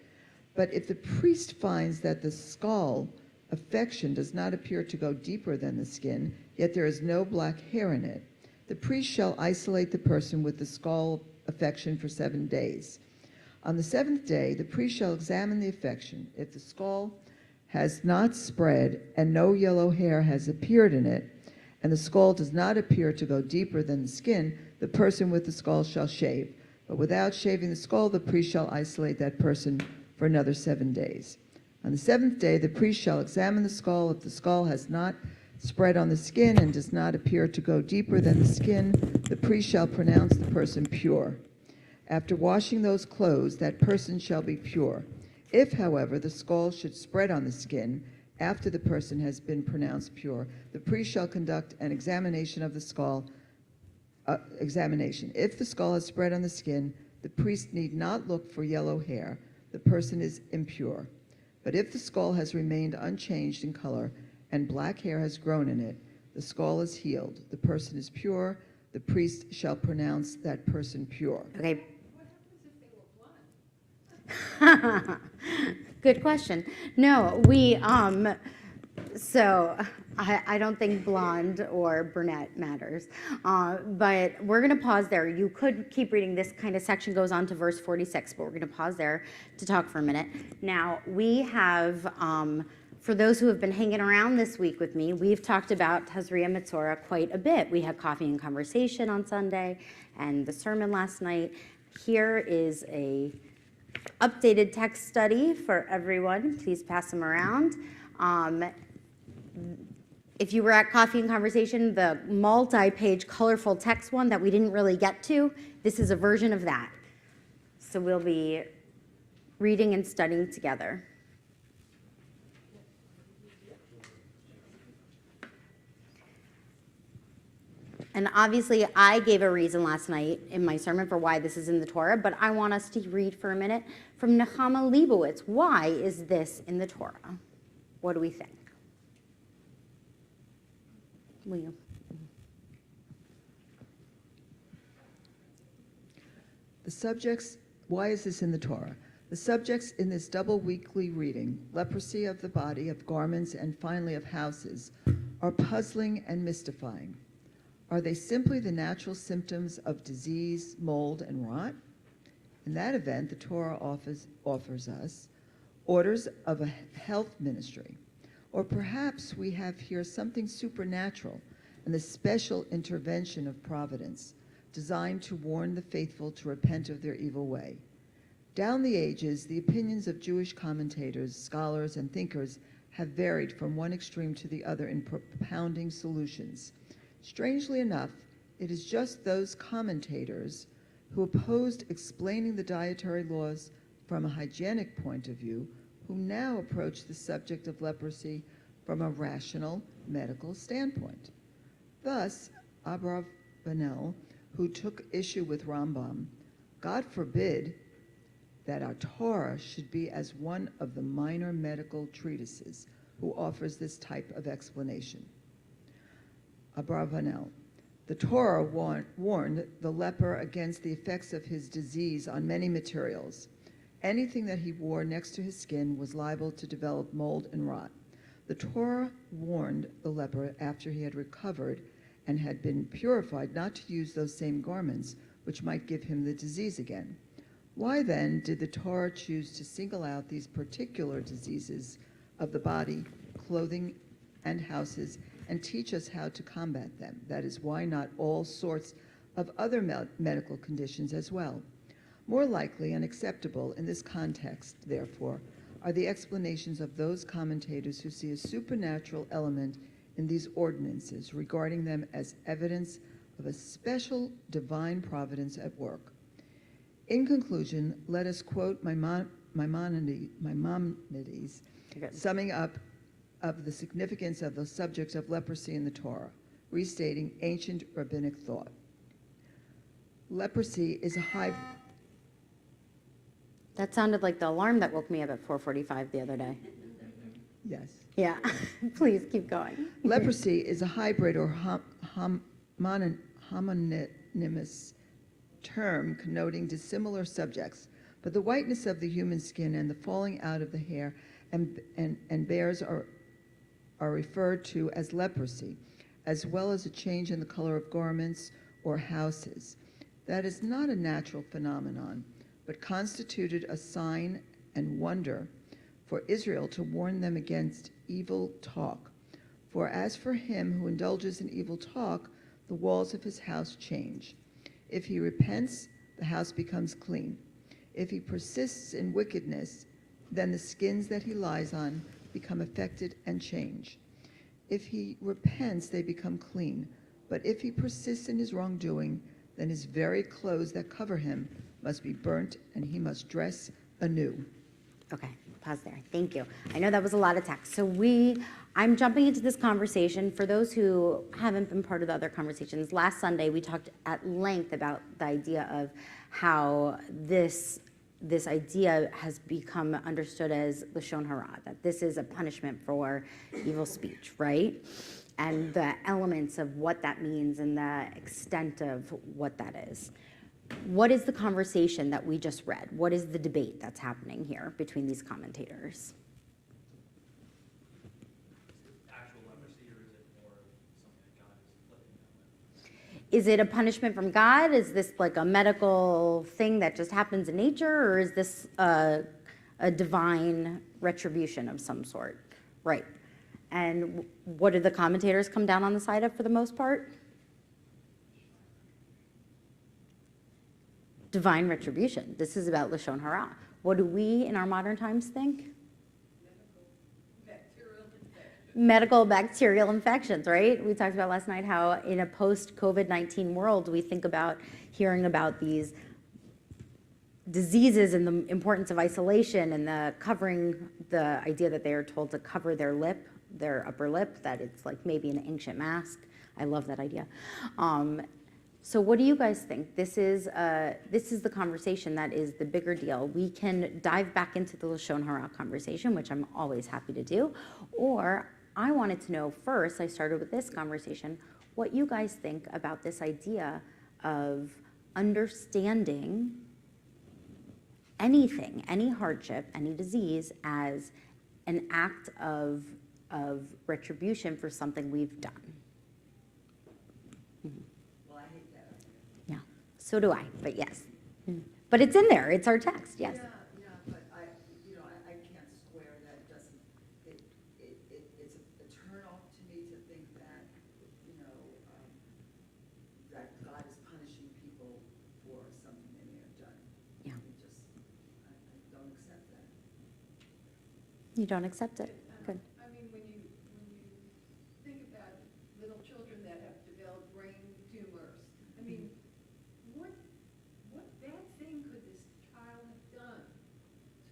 But if the priest finds that the scald affection does not appear to go deeper than the skin, yet there is no black hair in it, the priest shall isolate the person with the scald affection for 7 days. On the 7th day, the priest shall examine the affection. If the scald has not spread and no yellow hair has appeared in it, and the scald does not appear to go deeper than the skin, the person with the scald shall shave. But without shaving the scald, the priest shall isolate that person for another 7 days. On the 7th day, the priest shall examine the scald. If the scald has not spread on the skin and does not appear to go deeper than the skin, the priest shall pronounce the person pure. After washing those clothes, that person shall be pure. If, however, the scald should spread on the skin after the person has been pronounced pure, the priest shall conduct an examination of the scald. If the scald has spread on the skin, the priest need not look for yellow hair. The person is impure. But if the scald has remained unchanged in color and black hair has grown in it, the scald is healed. The person is pure. The priest shall pronounce that person pure. Okay. Good question. No, so I don't think blonde or brunette matters, but we're going to pause there. You could keep reading. This kind of section goes on to verse 46, but we're going to pause there to talk for a minute. Now, we have, for those who have been hanging around this week with me, we've talked about Tazria Metzora quite a bit. We had coffee and conversation on Sunday and the sermon last night. Here is a updated text study for everyone. Please pass them around. If you were at Coffee and Conversation, the multi-page colorful text one that we didn't really get to, this is a version of that. So we'll be reading and studying together. And obviously, I gave a reason last night in my sermon for why this is in the Torah, but I want us to read for a minute from Nechama Leibowitz. Why is this in the Torah? What do we think? Will you? Why is this in the Torah? The subjects in this double weekly reading, leprosy of the body, of garments, and finally of houses, are puzzling and mystifying. Are they simply the natural symptoms of disease, mold, and rot? In that event, the Torah offers us orders of a health ministry. Or perhaps we have here something supernatural and the special intervention of providence, designed to warn the faithful to repent of their evil way. Down the ages, the opinions of Jewish commentators, scholars, and thinkers have varied from one extreme to the other in propounding solutions. Strangely enough, it is just those commentators who opposed explaining the dietary laws from a hygienic point of view who now approach the subject of leprosy from a rational medical standpoint. Thus, Abravanel, who took issue with Rambam, God forbid that our Torah should be as one of the minor medical treatises who offers this type of explanation. Abravanel, the Torah warned the leper against the effects of his disease on many materials. Anything that he wore next to his skin was liable to develop mold and rot. The Torah warned the leper after he had recovered and had been purified not to use those same garments which might give him the disease again. Why then did the Torah choose to single out these particular diseases of the body, clothing, and houses, and teach us how to combat them? That is, why not all sorts of other medical conditions as well? More likely and acceptable in this context, therefore, are the explanations of those commentators who see a supernatural element in these ordinances, regarding them as evidence of a special divine providence at work. In conclusion, let us quote Maimonides, summing up of the significance of the subject of leprosy in the Torah, restating ancient rabbinic thought. Leprosy is a high... That sounded like the alarm that woke me up at 4:45 the other day. Yes. Yeah, please keep going. Leprosy is a hybrid or homonymous term connoting dissimilar subjects, but the whiteness of the human skin and the falling out of the hair and bears are referred to as leprosy, as well as a change in the color of garments or houses. That is not a natural phenomenon, but constituted a sign and wonder for Israel to warn them against evil talk. For as for him who indulges in evil talk, the walls of his house change. If he repents, the house becomes clean. If he persists in wickedness, then the skins that he lies on become affected and change. If he repents, they become clean. But if he persists in his wrongdoing, then his very clothes that cover him must be burnt, and he must dress anew. Okay, pause there. Thank you. I know that was a lot of text. So I'm jumping into this conversation. For those who haven't been part of the other conversations, last Sunday we talked at length about the idea of how this idea has become understood as Lashon Hara, that this is a punishment for evil speech, right? And the elements of what that means and the extent of what that is. What is the conversation that we just read? What is the debate that's happening here between these commentators? Actual leprosy, or is it more something that God is afflicting them with? Is it a punishment from God? Is this like a medical thing that just happens in nature? Or is this a divine retribution of some sort? Right. And what did the commentators come down on the side of for the most part? Divine retribution. This is about Lashon Hara. What do we in our modern times think? Medical bacterial infections, right? We talked about last night how in a post-COVID-19 world, we think about hearing about these diseases and the importance of isolation and the covering, the idea that they are told to cover their lip, their upper lip, that it's like maybe an ancient mask. I love that idea. So what do you guys think? This is the conversation that is the bigger deal. We can dive back into the Lashon Hara conversation, which I'm always happy to do. Or I wanted to know first, I started with this conversation, what you guys think about this idea of understanding anything, any hardship, any disease as an act of retribution for something we've done. Well, I hate that. Yeah, so do I, but yes. But it's in there, it's our text, yes. Yeah, but I can't square that, doesn't, it's eternal to me to think that, that God is punishing people for something they may have done. Yeah. I don't accept that. You don't accept it? Good. I mean, when you think about little children that have developed brain tumors, I mean, what bad thing could this child have done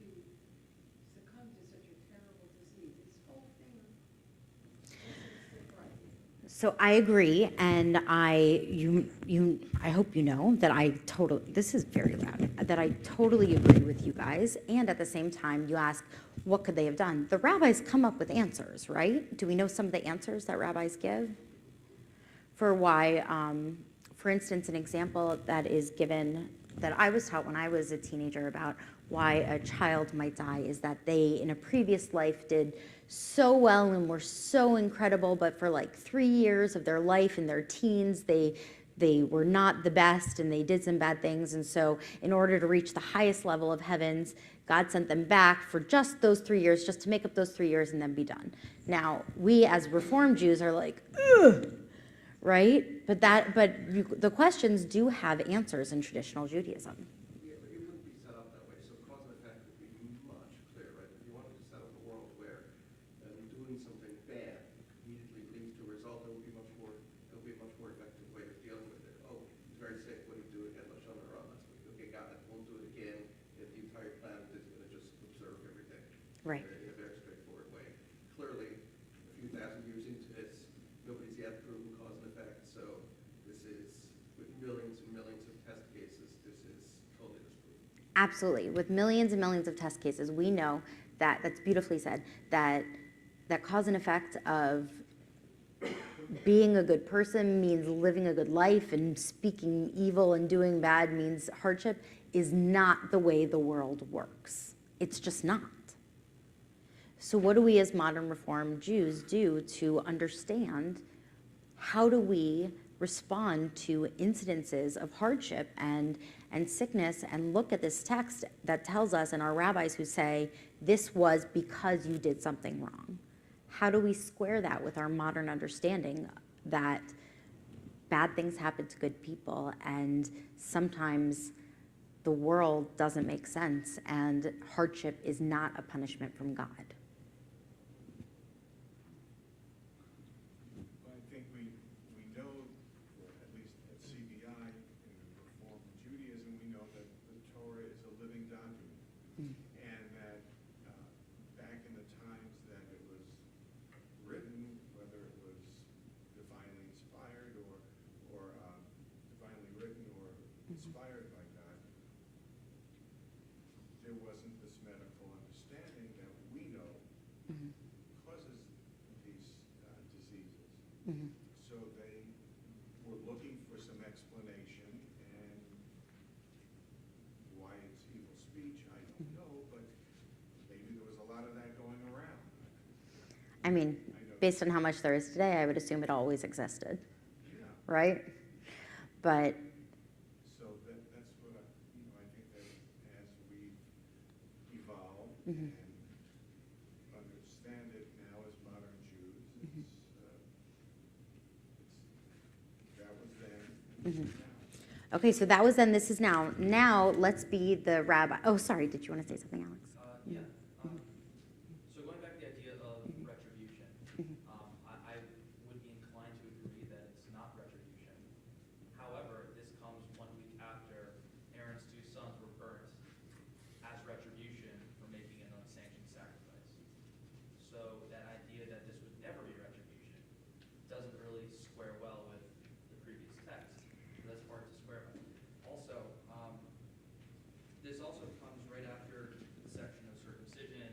to succumb to such a terrible disease? This whole thing doesn't sit right. So I agree, and I hope you know that this is very loud, that I totally agree with you guys, and at the same time, you ask, what could they have done? The rabbis come up with answers, right? Do we know some of the answers that rabbis give? For why, for instance, an example that is given, that I was taught when I was a teenager about why a child might die is that they, in a previous life, did so well and were so incredible, but for like 3 years of their life in their teens, they were not the best and they did some bad things. And so in order to reach the highest level of heavens, God sent them back for just those 3 years, just to make up those 3 years and then be done. Now, we as Reformed Jews are like, ugh, right? But the questions do have answers in traditional Judaism. Yeah, but it wouldn't be set up that way. So cause and effect would be much clearer, right? If you wanted to set up a world where doing something bad immediately leads to a result, it would be a much more effective way of dealing with it. Oh, he's very sick. What do you do again? Lashon hara. Okay, got it. Won't do it again. If the entire planet is going to just observe everything. Right. In a very straightforward way. Clearly, a few thousand years into this, nobody's yet proven cause and effect. So this is, with millions and millions of test cases, this is totally disproven. Absolutely. With millions and millions of test cases, we know that, that's beautifully said, that cause and effect of being a good person means living a good life, and speaking evil and doing bad means hardship, is not the way the world works. It's just not. So what do we as modern Reformed Jews do to understand how do we respond to incidences of hardship and sickness, and look at this text that tells us, and our rabbis who say, this was because you did something wrong? How do we square that with our modern understanding that bad things happen to good people, and sometimes the world doesn't make sense, and hardship is not a punishment from God? I think we know, or at least at CBI, in Reform Judaism, we know that the Torah is a living document, and that back in the times that it was written, whether it was divinely inspired or divinely written or inspired by God, there wasn't this medical understanding that we know causes these diseases. So they were looking for some explanation, and why it's evil speech, I don't know, but maybe there was a lot of that going around. I mean, based on how much there is today, I would assume it always existed, Yeah. right? But So that's what I think that as we evolve and understand it now as modern Jews, that was then, and this is now. okay, so that was then, this is now. Now let's be the rabbi. Oh, sorry, did you want to say something, Alex? Yeah. So going back to the idea of retribution, I would be inclined to agree that it's not retribution. However, this comes 1 week after Aaron's 2 sons were burnt as retribution for making an unsanctioned sacrifice. So that idea that this would never be retribution doesn't really square well with the previous text. So that's hard to square with. Also, this also comes right after the section of circumcision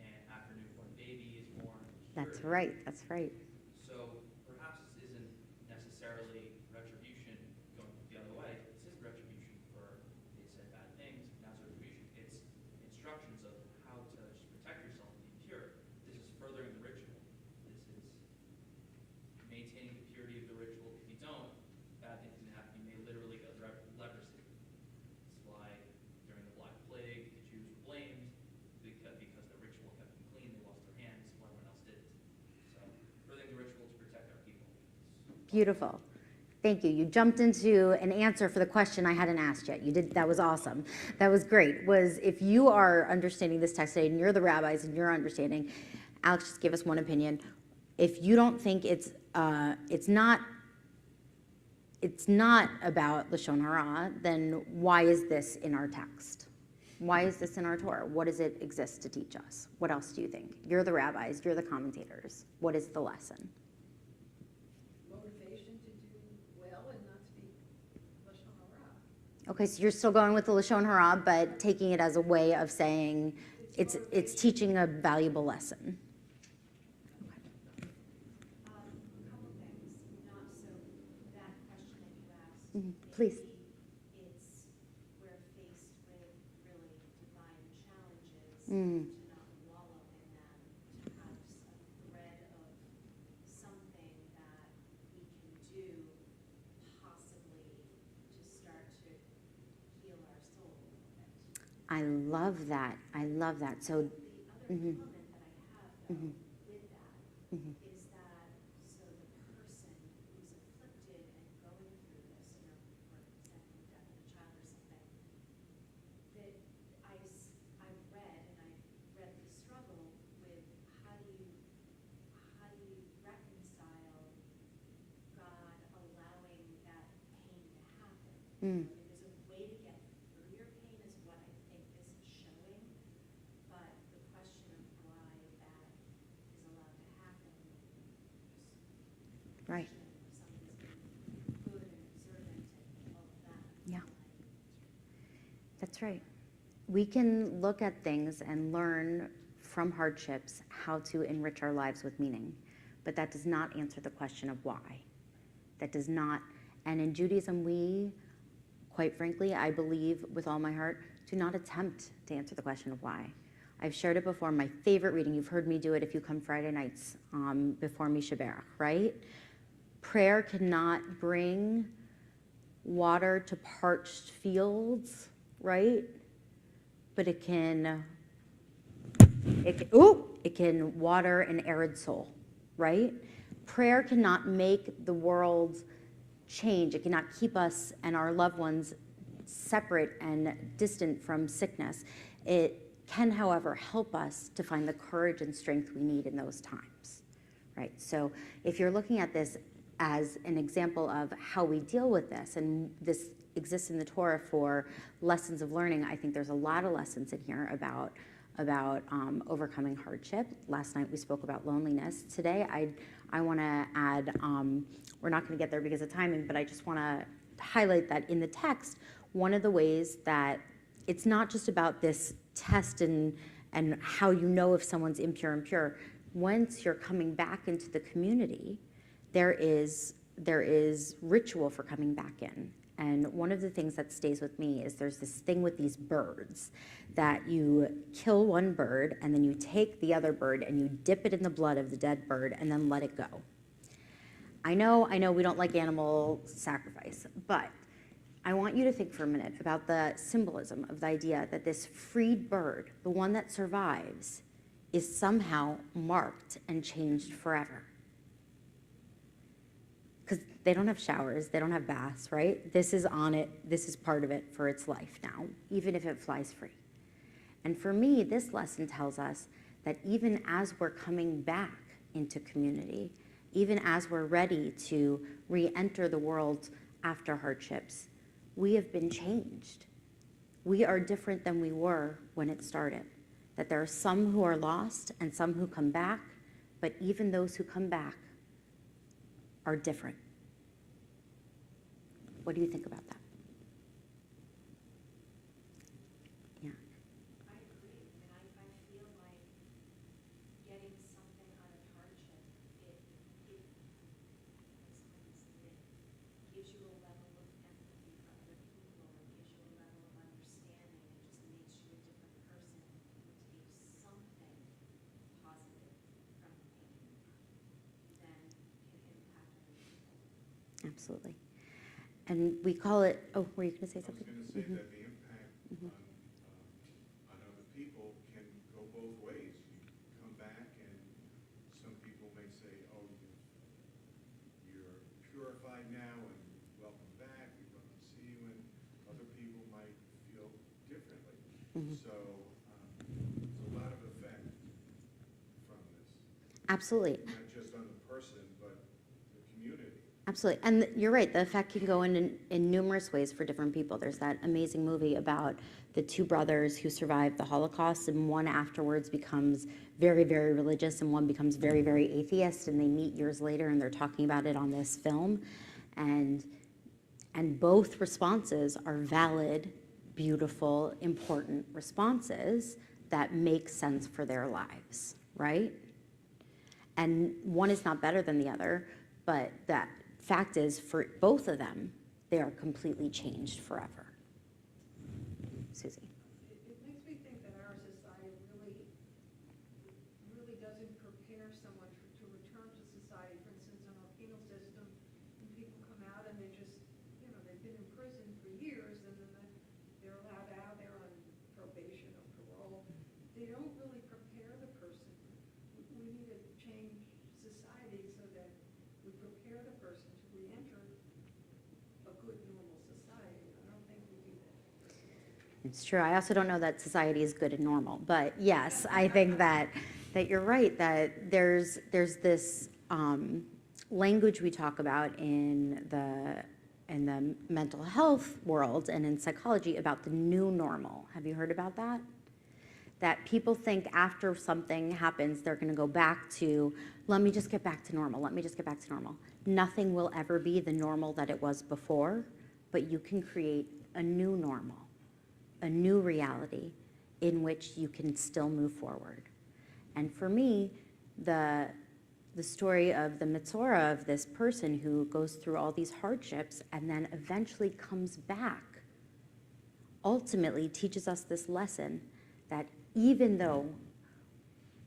and after newborn baby is born. That's purity. right, that's right. So perhaps this isn't necessarily retribution going the other way. This is retribution for they said bad things. Now it's retribution. It's Beautiful. Thank you. You jumped into an answer for the question I hadn't asked yet. You did. That was awesome. That was great. Was if you are understanding this text today and you're the rabbis and you're understanding, Alex, just give us one opinion. If you don't think it's not about Lashon Hara, then why is this in our text? Why is this in our Torah? What does it exist to teach us? What else do you think? You're the rabbis. You're the commentators. What is the lesson? Motivation to do well and not speak Lashon Hara. Okay, so you're still going with the Lashon Hara, but taking it as a way of saying it's teaching a valuable lesson. A couple things. Not so that question that you asked. Please. Maybe it's we're faced with really divine challenges Mm. to not wallow in them, to have a thread of something that we can do, possibly to start to heal our soul a little bit. I love that. I love that. So, The other mhm. comment that I have though, Mhm. with that Mhm. is that so the person who's afflicted and going through this, for example, the death of a child or something, that I've read and I've read the struggle with how do you reconcile God allowing that pain to happen. Mm. There's a way to get through your pain is what I think this is showing, but the question of why that is allowed to happen, just Right. questioning if somebody's being good and observant and all of that. Yeah. That's right. We can look at things and learn from hardships how to enrich our lives with meaning, but that does not answer the question of why. That does not, and in Judaism, we, quite frankly, I believe with all my heart, do not attempt to answer the question of why. I've shared it before, my favorite reading, you've heard me do it if you come Friday nights before Misha Berach, right? Prayer cannot bring water to parched fields, right? But it can water an arid soul, right? Prayer cannot make the world change. It cannot keep us and our loved ones separate and distant from sickness. It can, however, help us to find the courage and strength we need in those times, right? So if you're looking at this as an example of how we deal with this, and this exists in the Torah for lessons of learning, I think there's a lot of lessons in here about overcoming hardship. Last night we spoke about loneliness. Today I want to add, we're not going to get there because of timing, but I just want to highlight that in the text, one of the ways that it's not just about this test and how you know if someone's impure. Once you're coming back into the community, there is ritual for coming back in. And one of the things that stays with me is there's this thing with these birds that you kill one bird and then you take the other bird and you dip it in the blood of the dead bird and then let it go. I know we don't like animal sacrifice, but I want you to think for a minute about the symbolism of the idea that this freed bird, the one that survives, is somehow marked and changed forever. Because they don't have showers, they don't have baths, right? This is on it, this is part of it for its life now, even if it flies free. And for me, this lesson tells us that even as we're coming back into community, even as we're ready to re-enter the world after hardships, we have been changed. We are different than we were when it started. That there are some who are lost and some who come back, but even those who come back are different. What do you think about that? Yeah. I agree, and I feel like getting something out of hardship, it gives you a level of empathy for other people, it gives you a level of understanding, it just makes you a different person who takes something positive from the pain, then can impact other people. Absolutely. And we call it, oh, were you going to say something? I was going to say that the impact on other people can go both ways. You come back and some people may say, oh, you're pure Absolutely. not just on the person, but the community. Absolutely. And you're right, the effect can go in numerous ways for different people. There's that amazing movie about the two brothers who survived the Holocaust, and one afterwards becomes very, very religious, and one becomes very, very atheist, and they meet years later, and they're talking about it on this film. And both responses are valid, beautiful, important responses that make sense for their lives, right? And one is not better than the other, but that fact is, for both of them, they are completely changed forever. Susie. It makes me think that our society really doesn't prepare someone to return to society. For instance, in our penal system, when people come out and they just, they've been in prison for years, and then they're allowed out, they're on probation or parole. They don't really prepare the person. We need to change society so that we prepare the person to re-enter a good, normal society. I don't think we do that. It's true. I also don't know that society is good and normal, but yes, I think that you're right, that there's this language we talk about in the mental health world and in psychology about the new normal. Have you heard about that? That people think after something happens, they're going to go back to, let me just get back to normal, let me just get back to normal. Nothing will ever be the normal that it was before, but you can create a new normal, a new reality in which you can still move forward. And for me, the story of the Mitzvah of this person who goes through all these hardships and then eventually comes back, ultimately teaches us this lesson that even though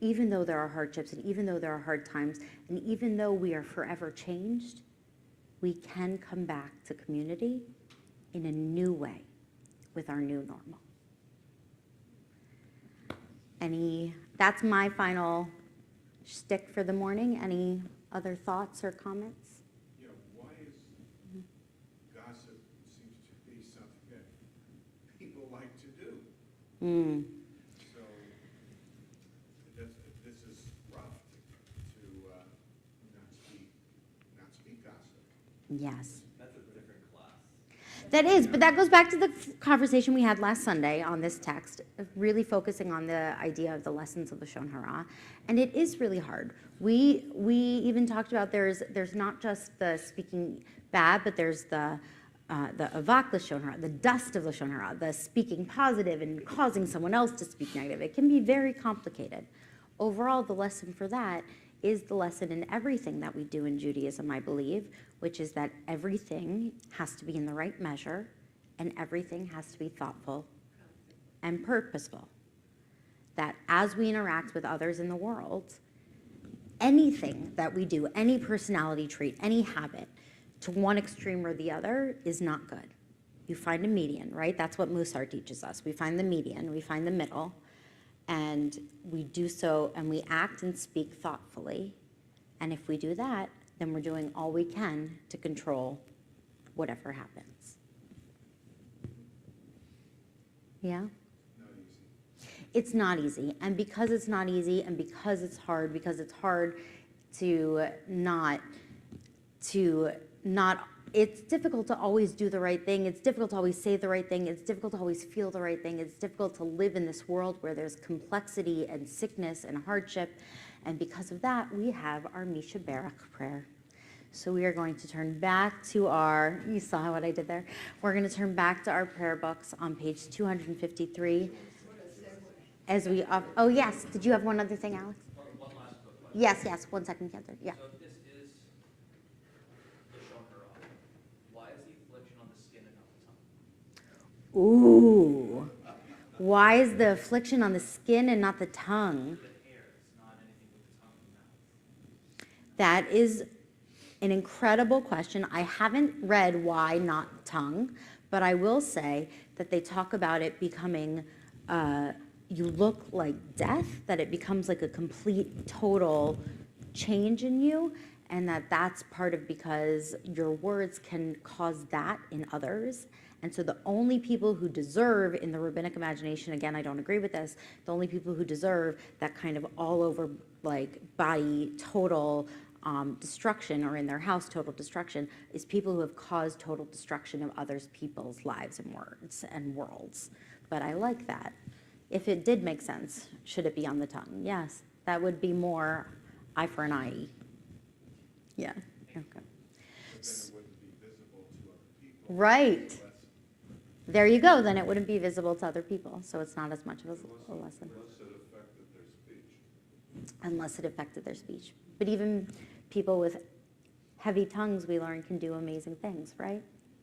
there are hardships, and even though there are hard times, and even though we are forever changed, we can come back to community in a new way with our new normal. That's my final shtick for the morning. Any other thoughts or comments? Why is gossip seems to be something that people like to do? So this is rough to not speak gossip. Yes. That's a different class. That is, but that goes back to the conversation we had last Sunday on this text, of really focusing on the idea of the lessons of Lashon Hara. And it is really hard. We even talked about there's not just the speaking bad, but there's the avak Lashon Hara, the dust of Lashon Hara, the speaking positive and causing someone else to speak negative. It can be very complicated. Overall, the lesson for that is the lesson in everything that we do in Judaism, I believe, which is that everything has to be in the right measure and everything has to be thoughtful and purposeful. That as we interact with others in the world, anything that we do, any personality trait, any habit, to one extreme or the other is not good. You find a median, right? That's what Musar teaches us. We find the median, we find the middle, and we do so and we act and speak thoughtfully. And if we do that, then we're doing all we can to control whatever happens. Yeah? It's not easy. And because it's not easy and because it's hard to not, it's difficult to always do the right thing. It's difficult to always say the right thing. It's difficult to always feel the right thing. It's difficult to live in this world where there's complexity and sickness and hardship. And because of that, we have our Misha Barak prayer. So we are going to turn back to you saw what I did there? We're going to turn back to our prayer books on page 253. Oh yes, did you have one other thing, Alex? One last quick question. Yes, 1 second, Catherine. Yeah. So if this is Lashon Hara, why is the affliction on the skin and not the tongue? Ooh. Why is the affliction on the skin and not the tongue? The hair, it's not anything with the tongue and mouth. That is an incredible question. I haven't read why not tongue, but I will say that they talk about it becoming, you look like death, that it becomes like a complete, total change in you. and that's part of because your words can cause that in others. And so the only people who deserve, in the rabbinic imagination, again, I don't agree with this, the only people who deserve that kind of all over, like, body total destruction, or in their house total destruction, is people who have caused total destruction of others people's lives and words and worlds. But I like that. If it did make sense, should it be on the tongue? Yes, that would be more eye for an eye. Yeah, okay. But then it wouldn't be visible to other people. Right. Less- There you go, then it wouldn't be visible to other people, so it's not as much of a lesson. Unless it affected their speech. Unless it affected their speech. But even people with heavy tongues, we learn, can do amazing things, right?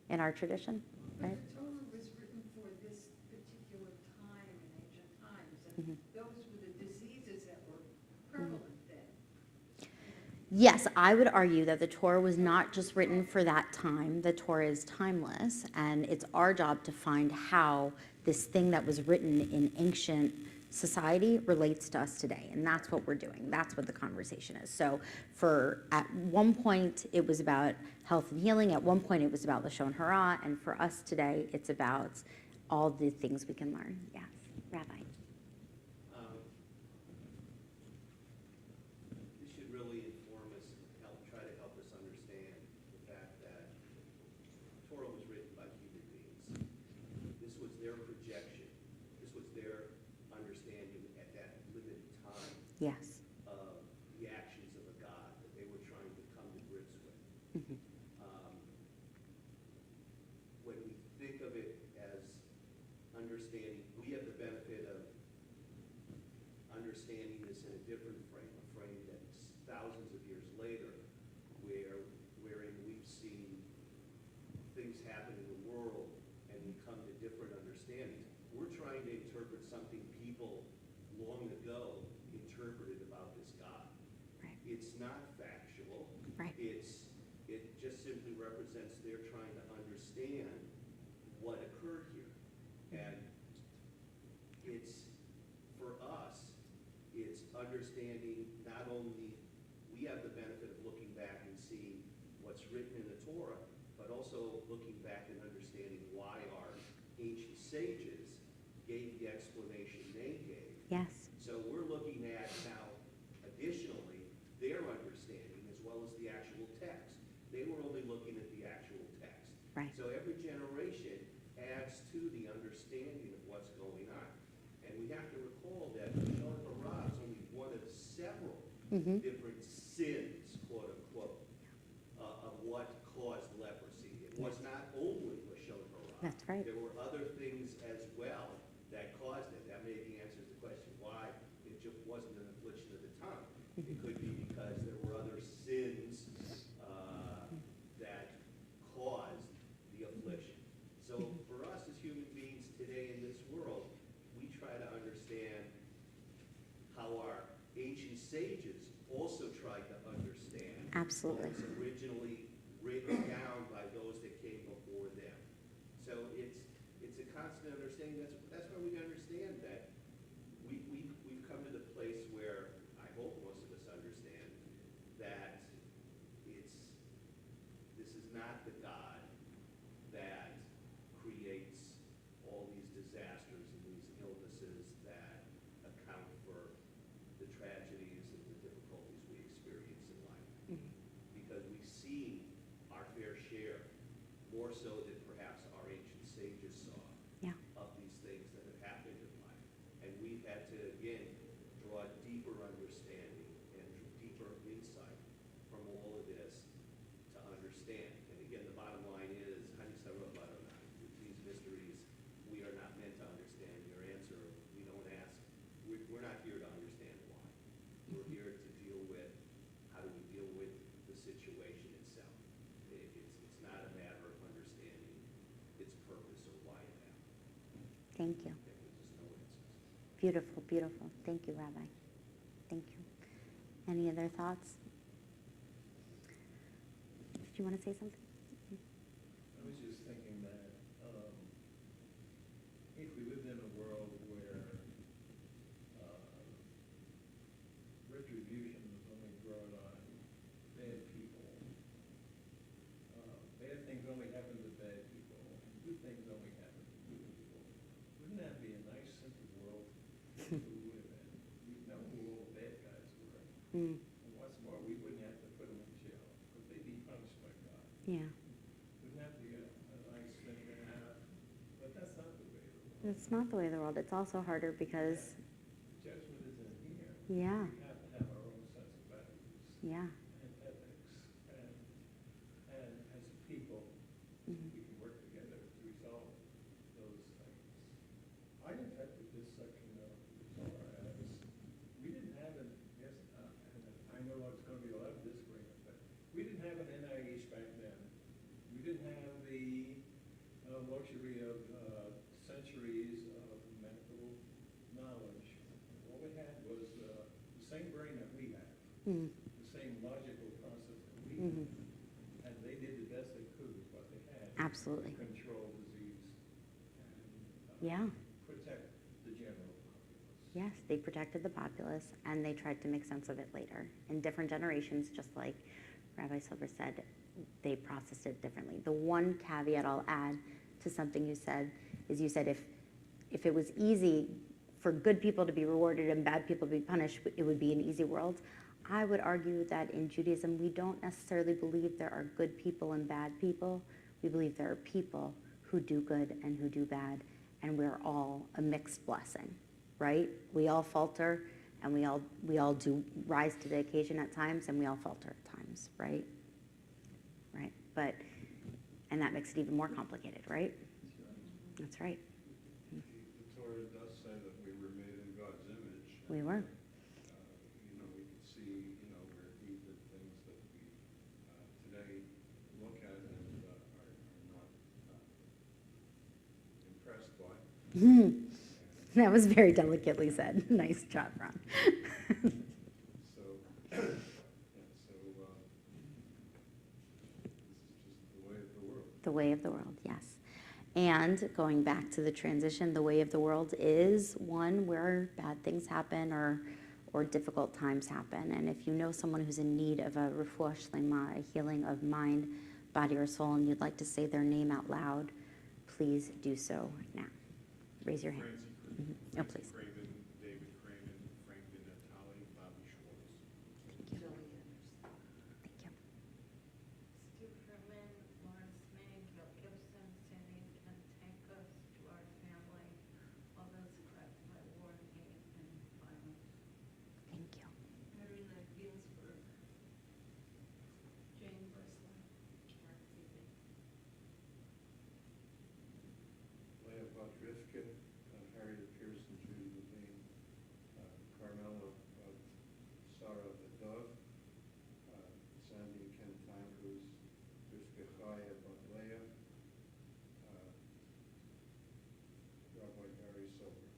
In our tradition, But right? the Torah was written for this particular time in ancient times, and those were the diseases that were prevalent then. Yes, I would argue that the Torah was not just written for that time. The Torah is timeless, and it's our job to find how this thing that was written in ancient society relates to us today, and that's what we're doing. That's what the conversation is. So at one point, it was about health and healing. At one point, it was about Lashon Hara, and for us today, it's about all the things we can learn. Yes, Rabbi. This should really inform us, try to help us understand the fact that Torah was written by human beings. This was their projection. This was their understanding at that limited time Yes. of the actions of a God that they were trying to come to grips with. When we think of it as understanding, we have the benefit of understanding this in a different frame, a frame that's thousands of years later, wherein we've seen things happen in the world and we come to different understandings. We're trying to interpret something people long ago interpreted about this God. Right. It's not factual. Right. It just simply represents they're trying to understand what occurred here. And it's, for us, it's understanding not only, we have the benefit of looking back and seeing what's written in the Torah, but also looking back and understanding why our ancient sages gave the explanation they gave. Yes. So we're looking at now, additionally, their understanding as well as the actual text. They were only looking at the actual text. Right. So every generation adds to the understanding of what's going on. And we have to recall that Lashon Hara is only one of several different sins, quote unquote, of what caused leprosy. It was not only Lashon Hara. That's right. There were other things as well that caused it. That maybe answers the question why it just wasn't an affliction of the tongue. It could be because there were other sins that caused the affliction. So for us as human beings today in this world, we try to understand how our ancient sages also tried to understand Absolutely. what was originally written down by those that came before them. So it's a constant understanding. That's why we understand that we've come to the place where I hope most of us understand that this is not the God that creates all these disasters and these illnesses that account for the tragedies and the difficulties we experience in life. Because we've seen our fair share, more so than perhaps our ancient sages saw, Yeah. of these things that have happened in life. And we've had to, again, draw deeper understanding and deeper insight from all of this to understand. And again, the bottom line is, these mysteries we are not meant to understand. Your answer, we don't ask. We're not here to understand why. We're here to deal with how do we deal with the situation itself. It's not a matter of understanding its purpose or why it happened. Thank you. There's just no answers. Beautiful, beautiful. Thank you, Rabbi. Thank you. Any other thoughts? Did you want to say something? I was just thinking that if we lived in a world where retribution was only brought on bad people It's not the way of the world. It's also harder because, Judgment is in here. yeah, We have to have our own sense of values yeah. and ethics, and as a people, Mhm. we can work together to resolve those things. I interpret this section of the Torah as, we didn't have an, yes, and I know it's gonna be a lot of disagreement, but we didn't have an NIH back then. We didn't have the luxury of centuries of medical knowledge. All we had was the same brain that we have, Mhm. the same logical process that we Mhm. have. And they did the best they could with what they had. Absolutely. To control disease and Yeah. protect the general populace. Yes, they protected the populace and they tried to make sense of it later. In different generations, just like Rabbi Silver said, they processed it differently. The one caveat I'll add to something you said is you said if it was easy for good people to be rewarded and bad people to be punished, it would be an easy world. I would argue that in Judaism, we don't necessarily believe there are good people and bad people. We believe there are people who do good and who do bad, and we're all a mixed blessing, right? We all falter, and we all do rise to the occasion at times, and we all falter at times, right? Right, and that makes it even more complicated, right? That's right. The Torah does say that we were made in God's image. We were. You know, we could see, you know, where he did things that we today look at and are not impressed by. That was very delicately said. Nice job, Ron. So, yeah, so this is just the way of the world. The way of the world, yes. And going back to the transition, the way of the world is one where bad things happen or difficult times happen. And if you know someone who's in need of a refuah shlema, a healing of mind, body, or soul, and you'd like to say their name out loud, please do so now. Raise your hand. Oh, please. Craven, David Craven, Frank Natali, Bobby Schwartz. Thank you. Thank you. Steve Herman, Lawrence May, Gil Gibson, Sandy Kantankas, to our family, all those affected by war and hate and violence. Thank you. Marina Ginsburg, Jane Bristol, Mark Phoebe. Leah Bodrifkin, Harriet Pearson, Judy Levine, Carmela Sarah Dove, Sandy Ken Andrews, Rivka Chaya Leah, Rabbi Gary Silver.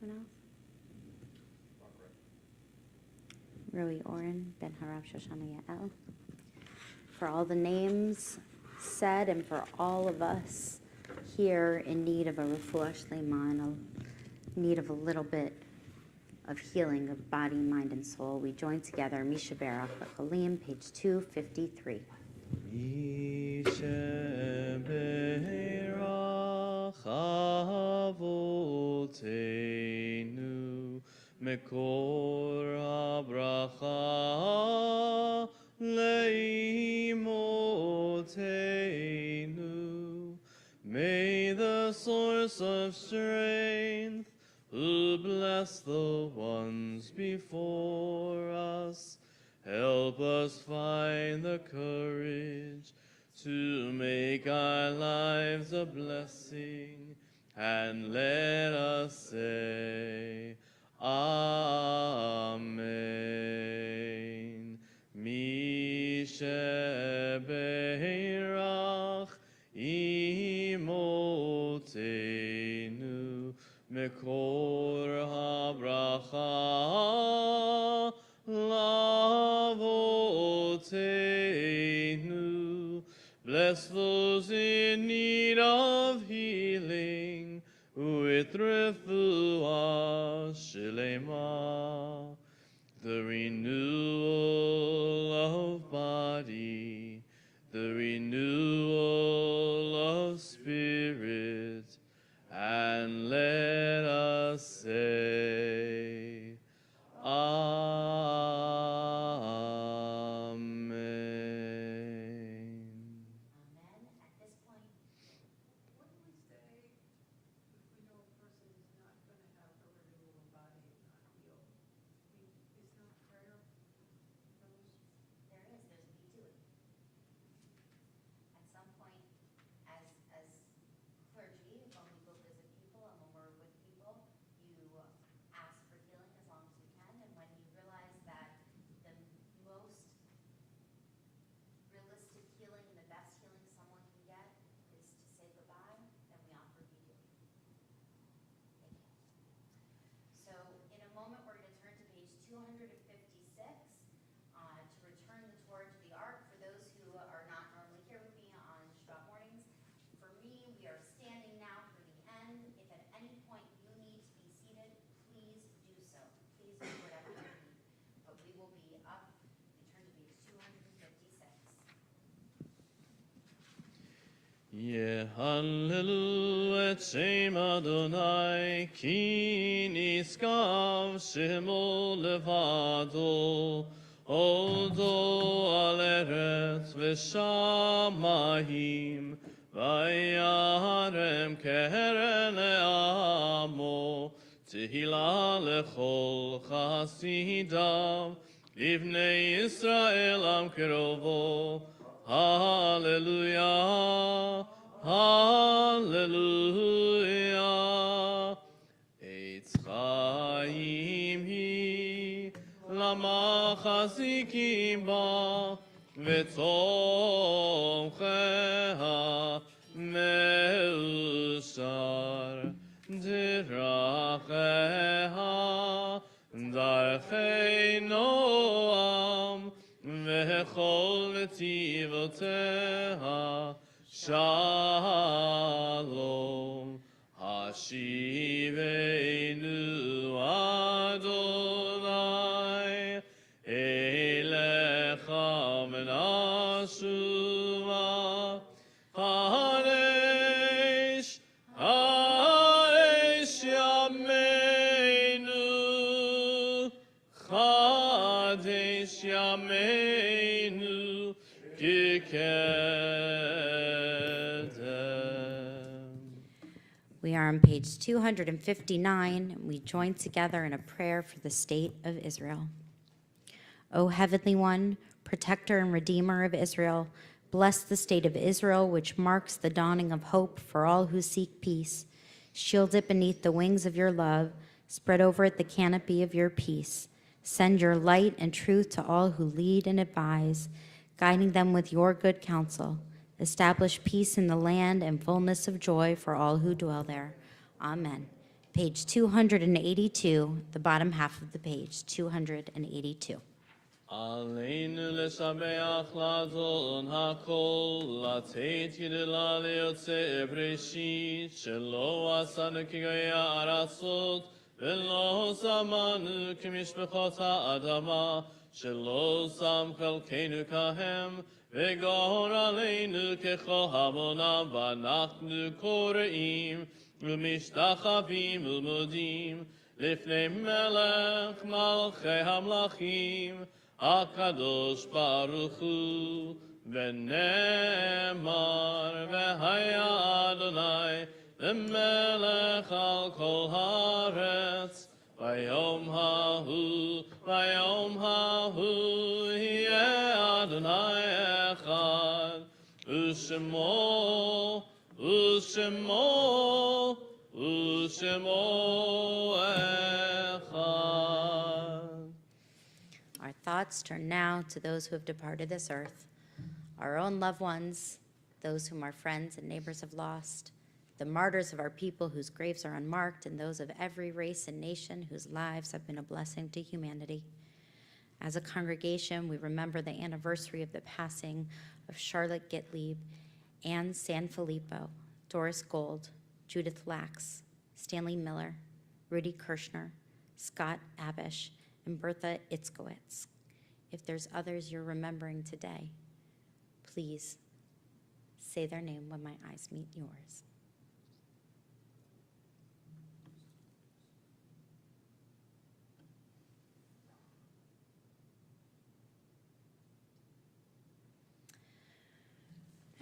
Anyone else? Rui Oren, Ben Harav Shoshana Yael. For all the names said and for all of us here in need of a refuah shlema and a need of a little bit of healing of body, mind, and soul, we join together, Misha Berach, Chalim, page 253. Avotenu Mekor habracha leimotenu. May the source of strength, who bless the ones before us, help us find the courage to make our lives a blessing, and let us say, Amen. Mishebeirach imotenu mekor habracha lavotenu. Bless those in need of healing with refuah shlema, the renewal of body, the renewal of spirit, and let us say, Amen. Yehallelu et Shem Adonai, ki niskav shemo levado, odo al eretz v'shamayim, vayarem keren le'amo, tehila lechol chasidav, livnei Yisrael am kerovo. Hallelujah, hallelujah. Eitz chaim hi, lama chazikim ba, v'tzomcheha me'usar, diracheha, darchei noam, v'chol netivoteha shalom. Hashivenu Adonai elecha menashuma haresh haresh yameinu chadesh yameinu kikedem. We are on page 259. We join together in a prayer for the state of Israel. O Heavenly One, protector and redeemer of Israel, bless the state of Israel, which marks the dawning of hope for all who seek peace. Shield it beneath the wings of your love. Spread over it the canopy of your peace. Send your light and truth to all who lead and advise, guiding them with your good counsel. Establish peace in the land and fullness of joy for all who dwell there. Amen. Page 282, the bottom half of the page, 282. Aleinu leshabeach ladon hakol, lateit yidela leyotze breshit, shelo asanu kigoya arasot, velo samanu kimishpechot ha'adama, shelo sam chalkeinu kahem, v'gor aleinu kecho hamonam, v'anachnu koreim, u'mishtachavim u'modim, lifnei melech malchei hamlachim, HaKadosh Baruch Hu, v'nemar v'haya Adonai, v'melech al kol haaretz, v'yom hahu, yeh Adonai echad, u'shemo echad. Our thoughts turn now to those who have departed this earth, our own loved ones, those whom our friends and neighbors have lost, the martyrs of our people whose graves are unmarked, and those of every race and nation whose lives have been a blessing to humanity. As a congregation, we remember the anniversary of the passing of Charlotte Gitleb, Anne Sanfilippo, Doris Gold, Judith Lax, Stanley Miller, Rudy Kirshner, Scott Abish, and Bertha Itzkowitz. If there's others you're remembering today, please say their name when my eyes meet yours.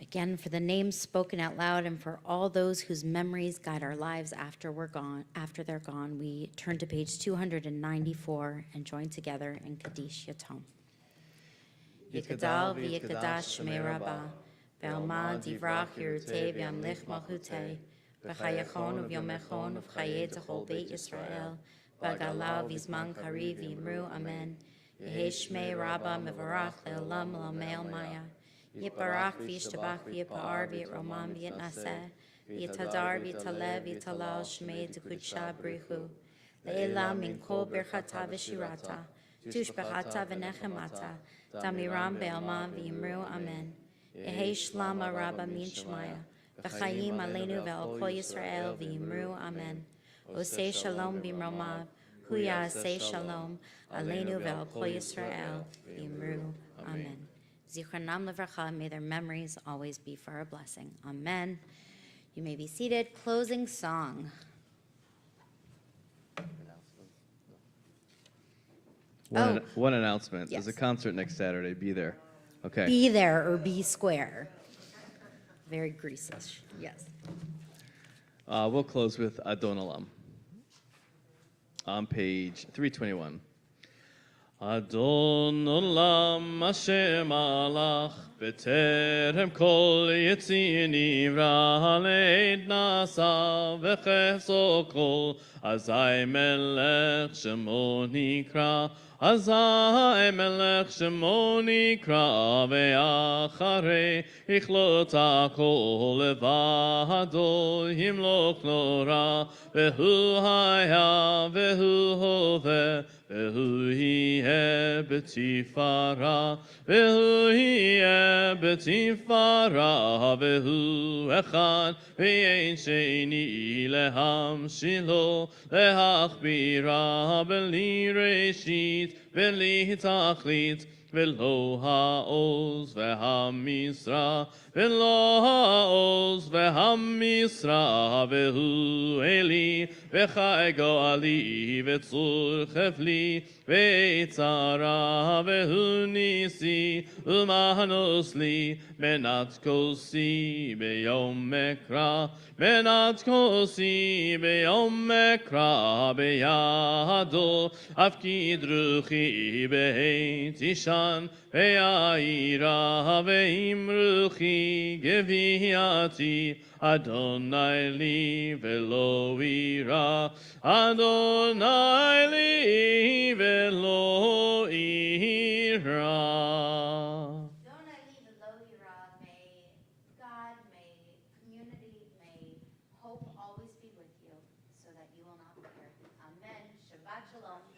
Again, for the names spoken out loud and for all those whose memories guide our lives after they're gone, we turn to page 294 and join together in Kaddish Yatom. Yikadal v'yikadash shmei Rabbah, ve'alma divrach yirutei v'yamlich malchutei, v'chayachon uv'yomechon uv'chayei t'chol beit Yisrael, v'agalav v'zman kariv v'yimru amen. Yehei shmei Rabbah mevarach le'olam l'amei maya. Yiparach v'yishtabach v'yipar v'yitromam v'yitnaseh, v'yitadar v'yitalev v'yitalal shmei t'kudsha brichu, le'elam min kol birchata v'shirata, tushbechata v'nechemata, damiram be'alma v'yimru amen. Yehei shlama rabba min shmaya, v'chayim aleinu ve'al kol Yisrael v'yimru amen. Osei shalom b'mromav, hu ya'aseh shalom, aleinu ve'al kol Yisrael v'yimru amen. Zichronam Livracha, may their memories always be for our blessing. Amen. You may be seated. Closing song. One announcement. Yes. There's a concert next Saturday. Be there. Okay. Be there or be square. Very Greece-ish. Yes. We'll close with Adon Olam on page 321. Adon Olam Hashem Alach B'terem Kol Yitzir Nivra Leid Nasa V'cheso Kol Azai Melech Shemo Nikra Azai Melech Shemo Nikra Ve'acharei Ichlot HaKol Levado Yimloch Nora Ve'hu Haya Ve'hu Hoveh Ve'hu Yeh B'tifara Ve'hu Yeh B'tifara Ve'hu Echad Ve'ein Sheni Lehamshilo Lehachbira B'li Reshit B'li Tachlit V'lo ha'oz v'hamisra V'lo ha'oz v'hamisra V'hu Eli v'chai go'ali v'tzur chefli v'etzara V'hu nisi u'manos li Menat kosi b'yom mekra Menat kosi b'yom mekra B'yado afkid ruchi b'heit ishan Ve'aira ve'imruchi geviati Adonai li ve'lo ira Adonai li ve'lo ira. May God, may community, may hope always be with you so that you will not fear. Amen. Shabbat Shalom.